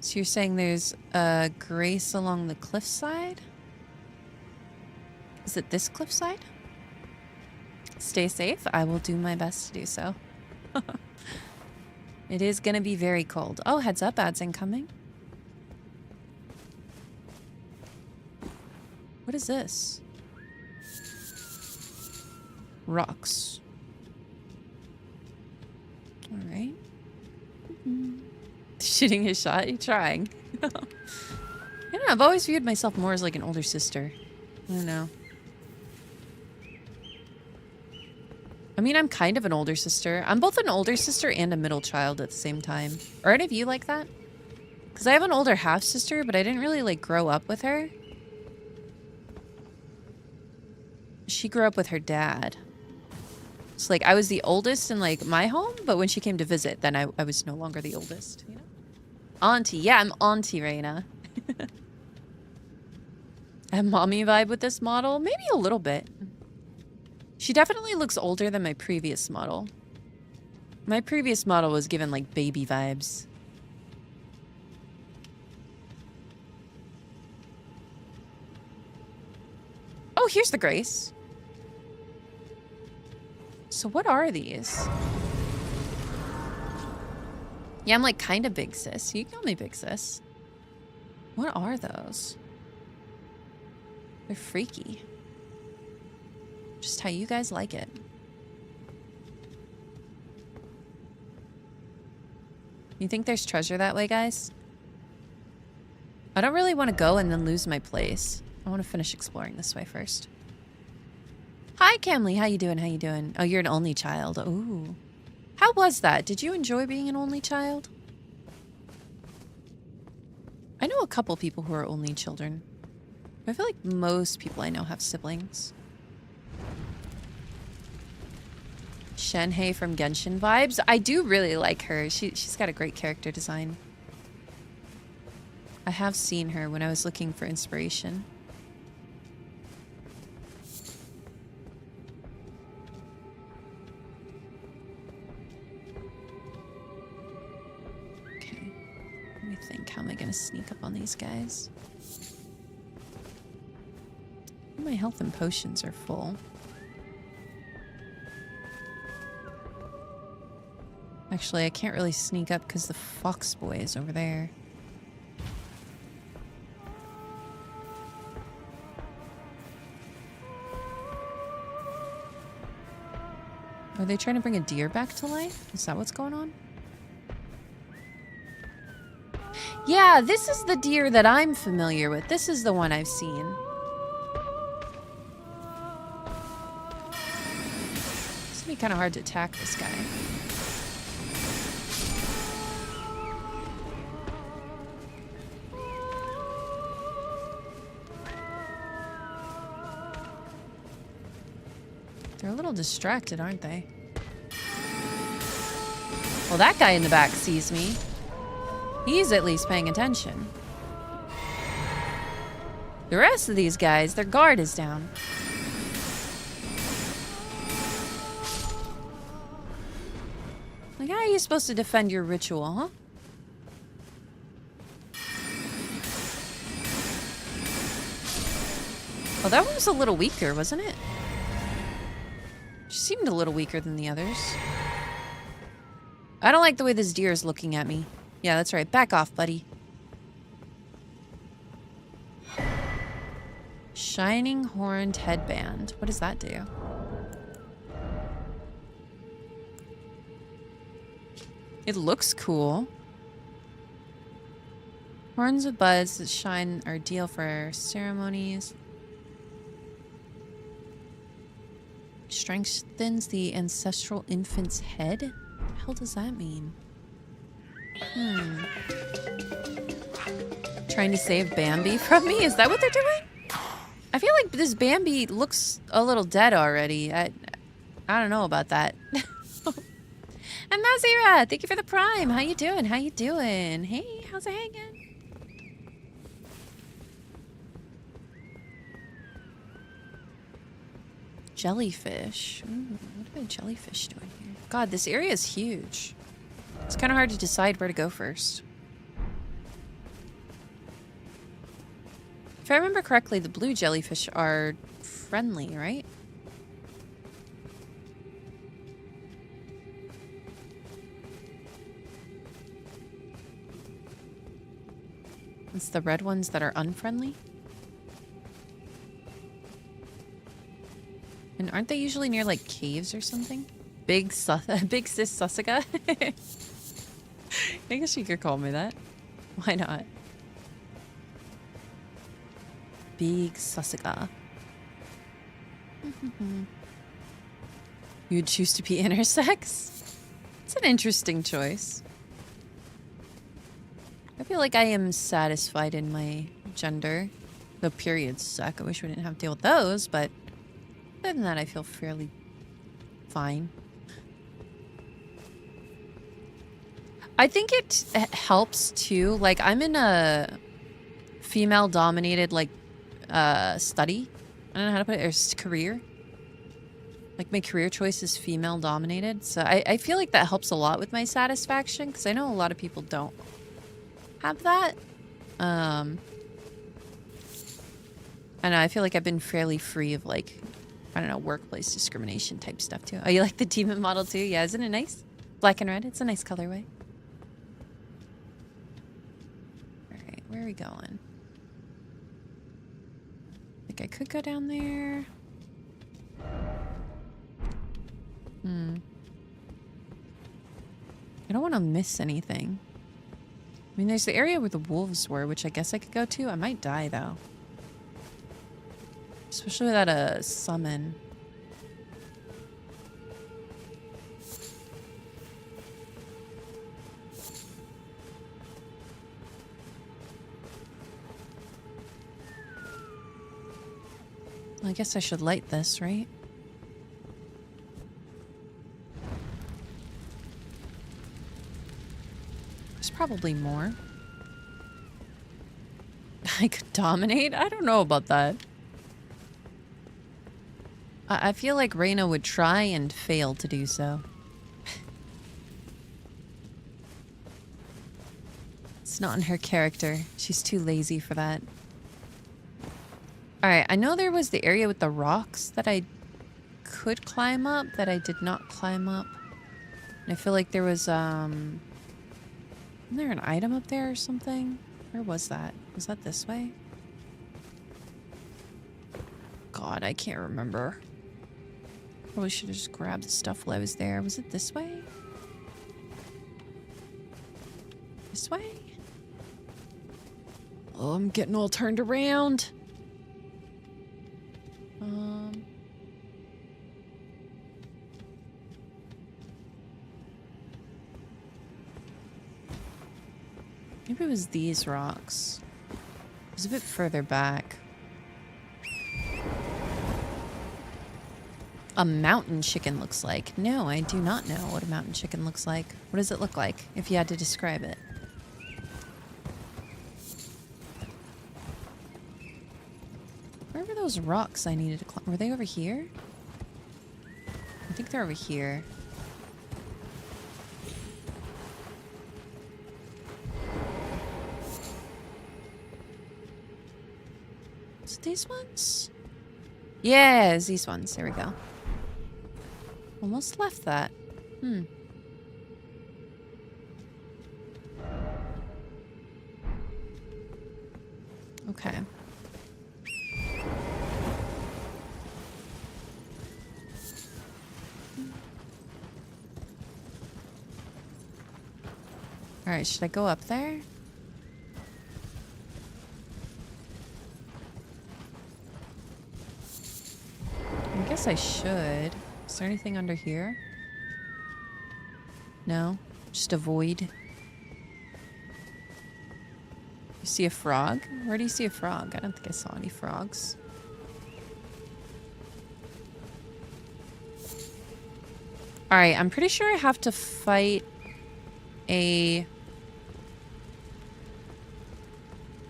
So you're saying there's a grace along the cliffside? Is it this cliffside? Stay safe. I will do my best to do so. It is gonna be very cold. Oh, heads up, ads incoming. What is this? Rocks. Alright. Shooting his shot? You trying? I don't know, I've always viewed myself more as like an older sister. I don't know. I mean, I'm kind of an older sister. I'm both an older sister and a middle child at the same time. Are any of you like that? Because I have an older half-sister, but I didn't really, like, grow up with her. She grew up with her dad. So, like, I was the oldest in, like, my home, but when she came to visit, then I was no longer the oldest, you know? Auntie. Yeah, I'm Auntie Reina. I have mommy vibe with this model. Maybe a little bit. She definitely looks older than my previous model. My previous model was given, like, baby vibes. Oh, here's the Grace. So what are these? Yeah, I'm, like, kind of big sis. You can call me big sis. What are those? They're freaky. Just how you guys like it. You think there's treasure that way, guys? I don't really want to go and then lose my place. I want to finish exploring this way first. Hi, Camly. How you doing? How you doing? Oh, you're an only child. Ooh. How was that? Did you enjoy being an only child? I know a couple people who are only children. I feel like most people I know have siblings. Shenhei from Genshin vibes. I do really like her. She's got a great character design. I have seen her when I was looking for inspiration. Okay. Let me think. How am I going to sneak up on these guys? My health and potions are full. Actually, I can't really sneak up because the fox boy is over there. Are they trying to bring a deer back to life? Is that what's going on? Yeah, this is the deer that I'm familiar with. This is the one I've seen. It's gonna be kind of hard to attack this guy. They're a little distracted, aren't they? Well, that guy in the back sees me. He's at least paying attention. The rest of these guys, their guard is down. Like, how are you supposed to defend your ritual, huh? Oh, that one was a little weaker, wasn't it? She seemed a little weaker than the others. I don't like the way this deer is looking at me. Yeah, that's right. Back off, buddy. Shining horned headband. What does that do? It looks cool. Horns with buds that shine are ideal for ceremonies. Strengthens the ancestral infant's head? What the hell does that mean? Trying to save Bambi from me? Is that what they're doing? I feel like this Bambi looks a little dead already. I don't know about that. And Mazira, thank you for the prime. How you doing? How you doing? Hey, how's it hanging? Jellyfish. Ooh, what are the jellyfish doing here? God, this area is huge. It's kind of hard to decide where to go first. If I remember correctly, the blue jellyfish are friendly, right? It's the red ones that are unfriendly? And aren't they usually near, like, caves or something? Big sis Sasuga? I guess you could call me that. Why not? Big Sasuga. You'd choose to be intersex? It's an interesting choice. I feel like I am satisfied in my gender. The periods suck. I wish we didn't have to deal with those, but other than that, I feel fairly fine. I think it helps too. Like, I'm in a female-dominated, like, study. I don't know how to put it. Or career. Like, my career choice is female-dominated. So I feel like that helps a lot with my satisfaction, because I know a lot of people don't have that. I know, I feel like I've been fairly free of, like, I don't know, workplace discrimination type stuff too. Oh, you like the demon model too? Yeah, isn't it nice? Black and red. It's a nice colorway. Alright, where are we going? I think I could go down there. I don't want to miss anything. I mean, there's the area where the wolves were, which I guess I could go to. I might die, though. Especially without a summon. Well, I guess I should light this, right? There's probably more. I could dominate? I don't know about that. I feel like Reina would try and fail to do so. It's not in her character. She's too lazy for that. Alright, I know there was the area with the rocks that I could climb up that I did not climb up. And I feel like there was, isn't there an item up there or something? Where was that? Was that this way? God, I can't remember. Probably should have just grabbed the stuff while I was there. Was it this way? This way? Oh, I'm getting all turned around. Maybe it was these rocks. It was a bit further back. A mountain chicken looks like. No, I do not know what a mountain chicken looks like. What does it look like, if you had to describe it? Where were those rocks I needed to climb? Were they over here? I think they're over here. Is it these ones? Yeah, it's these ones. There we go. Almost left that. Hmm. Okay. Alright, should I go up there? I guess I should. Is there anything under here? No? Just a void. You see a frog? Where do you see a frog? I don't think I saw any frogs. Alright, I'm pretty sure I have to fight a...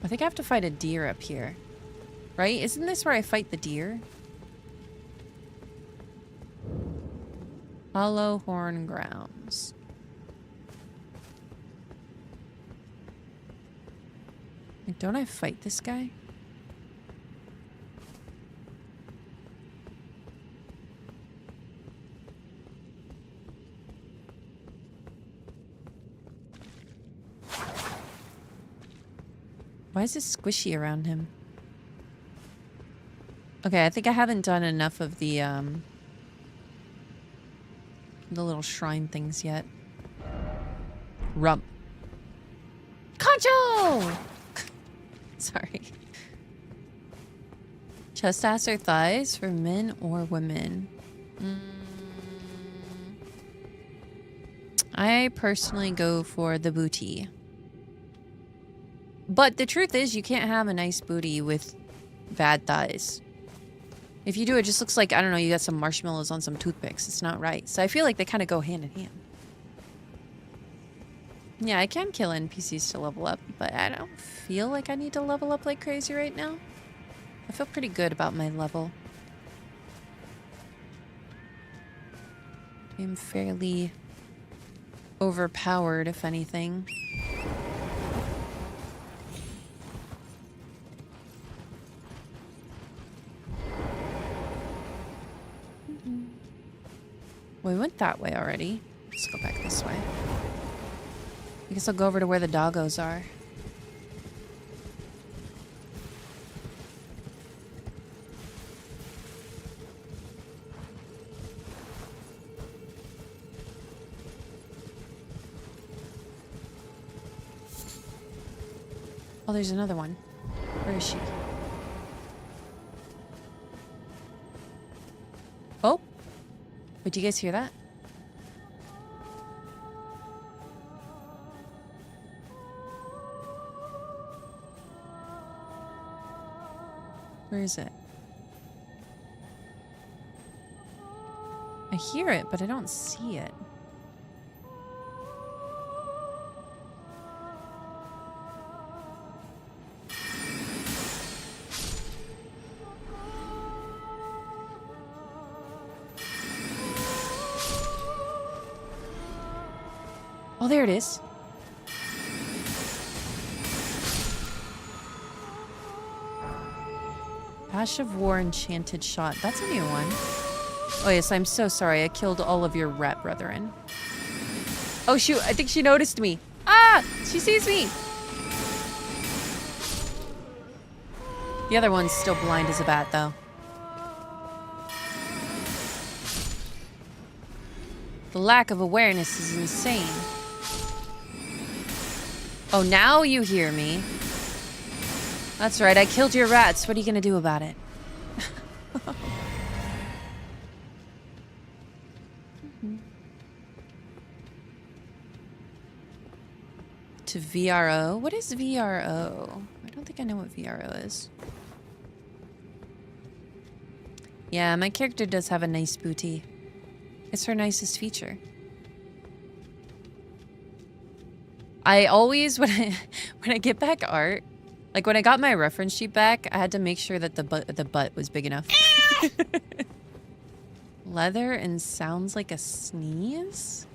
I think I have to fight a deer up here. Right? Isn't this where I fight the deer? Hollow Horn Grounds. Like, don't I fight this guy? Why is this squishy around him? Okay, I think I haven't done enough of the little shrine things yet. Rump. Concho! Sorry. Chest ass or thighs for men or women? I personally go for the booty. But the truth is, you can't have a nice booty with bad thighs. If you do, it just looks like, I don't know, you got some marshmallows on some toothpicks. It's not right. So I feel like they kind of go hand in hand. Yeah, I can kill NPCs to level up, but I don't feel like I need to level up like crazy right now. I feel pretty good about my level. I'm fairly overpowered, if anything. We went that way already. Let's go back this way. I guess I'll go over to where the doggos are. Oh, there's another one. Where is she? Oh! Wait, do you guys hear that? Where is it? I hear it, but I don't see it. Oh, there it is. Ash of War Enchanted Shot. That's a new one. Oh, yes, I'm so sorry. I killed all of your rat brethren. Oh, shoot. I think she noticed me. Ah! She sees me! The other one's still blind as a bat, though. The lack of awareness is insane. Oh, now you hear me. That's right, I killed your rats. What are you gonna do about it? To VRO? What is VRO? I don't think I know what VRO is. Yeah, my character does have a nice booty. It's her nicest feature. I always, when I get back art, like when I got my reference sheet back, I had to make sure that the butt was big enough. Leather and sounds like a sneeze?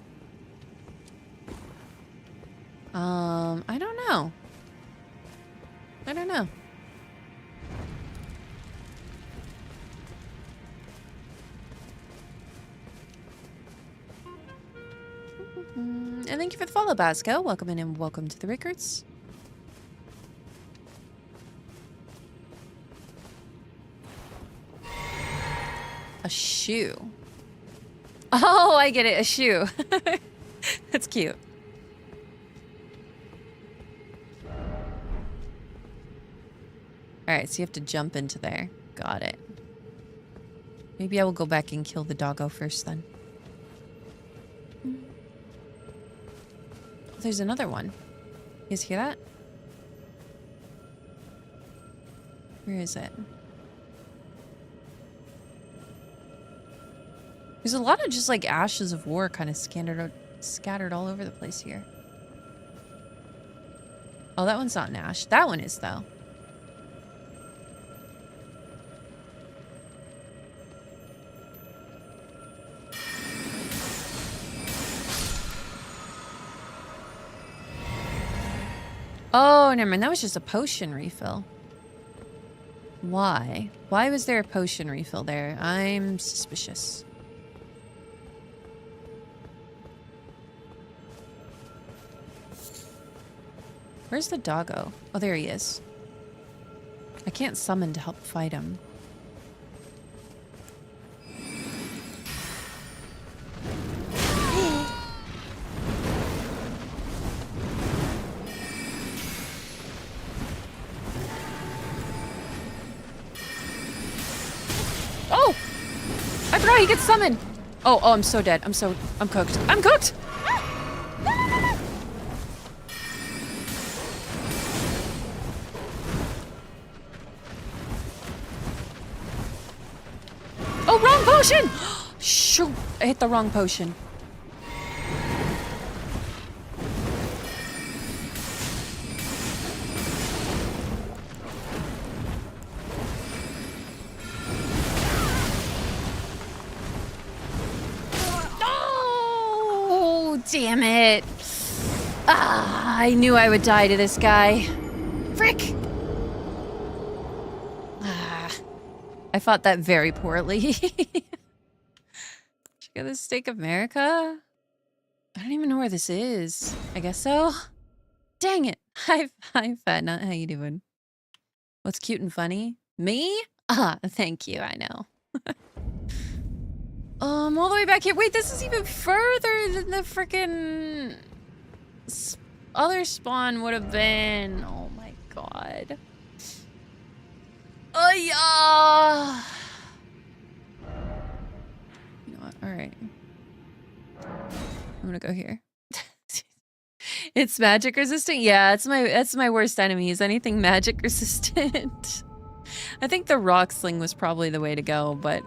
I don't know. I don't know. And thank you for the follow, Basco. Welcome in and welcome to the Reicruits. A shoe. Oh, I get it. A shoe. That's cute. Alright, so you have to jump into there. Got it. Maybe I will go back and kill the doggo first then. There's another one. You guys hear that? Where is it? There's a lot of just like ashes of war kind of scattered all over the place here. Oh, that one's not an ash. That one is though. Oh, never mind. That was just a potion refill. Why? Why was there a potion refill there? I'm suspicious. Where's the doggo? Oh, there he is. I can't summon to help fight him. Oh! I forgot he gets summoned! Oh, I'm so dead. I'm cooked. I'm cooked! Oh, wrong potion! Shoot, I hit the wrong potion. Oh, damn it. Ah, I knew I would die to this guy. Frick! I fought that very poorly. Should I get the Steak of America? I don't even know where this is. I guess so. Dang it. Hi, Fat Nut. How you doing? What's cute and funny? Me? Ah, thank you. I know. All the way back here. Wait, this is even further than the frickin' other spawn would have been. Oh my god. Oh, yeah. You know what? All right. I'm gonna go here. It's magic resistant. Yeah, that's my worst enemy. Is anything magic resistant? I think the rock sling was probably the way to go, but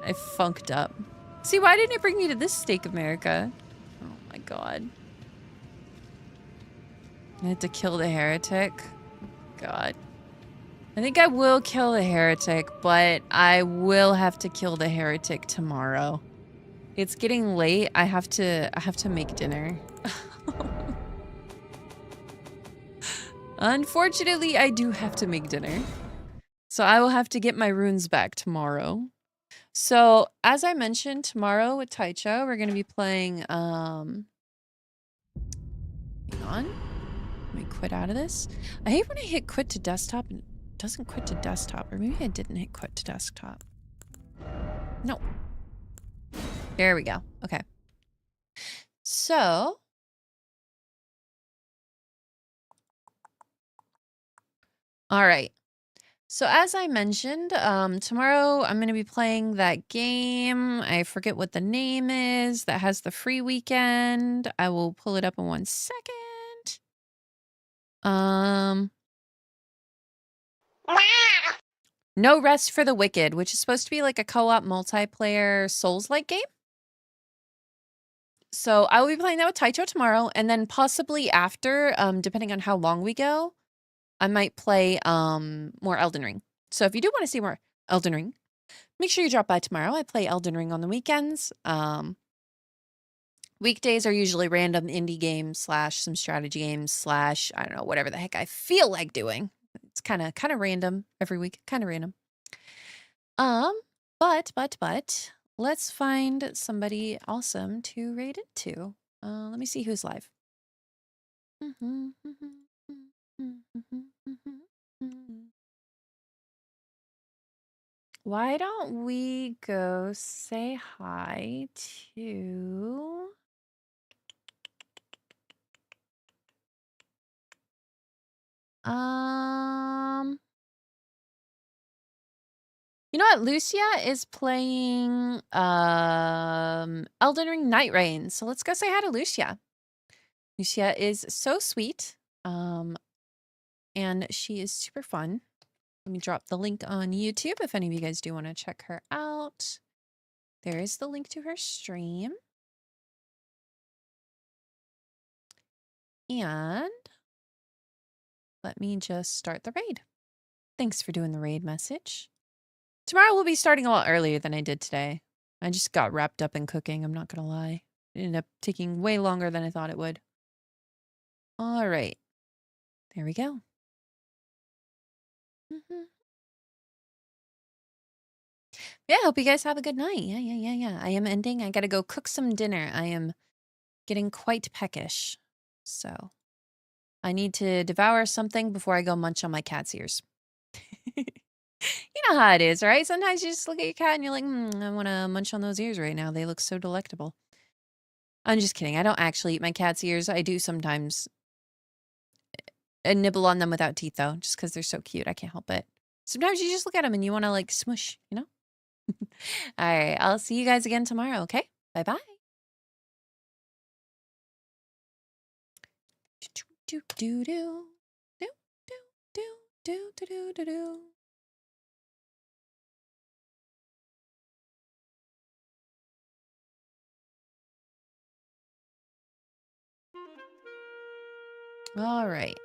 I funked up. See, why didn't it bring me to this Steak of America? Oh my god. I had to kill the heretic. God. I think I will kill the heretic, but I will have to kill the heretic tomorrow. It's getting late. I have to make dinner. Unfortunately, I do have to make dinner. So I will have to get my runes back tomorrow. So, as I mentioned, tomorrow with Taicho, we're going to be playing, hang on. Let me quit out of this. I hate when I hit quit to desktop and it doesn't quit to desktop. Or maybe I didn't hit quit to desktop. No. There we go. Okay. So. All right. So as I mentioned, tomorrow I'm going to be playing that game. I forget what the name is that has the free weekend. I will pull it up in 1 second. No Rest for the Wicked, which is supposed to be like a co-op multiplayer Souls-like game. So I will be playing that with Taicho tomorrow, and then possibly after, depending on how long we go, I might play more Elden Ring. So if you do want to see more Elden Ring, make sure you drop by tomorrow. I play Elden Ring on the weekends. Weekdays are usually random indie games / some strategy games / I don't know, whatever the heck I feel like doing. It's kind of random every week, kind of random. But let's find somebody awesome to raid it to. Let me see who's live. Why don't we go say hi to... You know what? Lucia is playing Elden Ring Night Reign. So let's go say hi to Lucia. Lucia is so sweet. And she is super fun. Let me drop the link on YouTube if any of you guys do want to check her out. There is the link to her stream. And let me just start the raid. Thanks for doing the raid message. Tomorrow we'll be starting a lot earlier than I did today. I just got wrapped up in cooking, I'm not gonna lie. It ended up taking way longer than I thought it would. All right. There we go. Yeah, hope you guys have a good night. Yeah. I am ending. I gotta go cook some dinner. I am getting quite peckish. So I need to devour something before I go munch on my cat's ears. You know how it is, right? Sometimes you just look at your cat and you're like, I want to munch on those ears right now. They look so delectable. I'm just kidding. I don't actually eat my cat's ears. I do sometimes nibble on them without teeth, though, just because they're so cute. I can't help it. Sometimes you just look at them and you want to, like, smush, you know? All right. I'll see you guys again tomorrow, okay? Bye-bye. Do-do-do-do. Do-do-do-do-do-do-do. All right.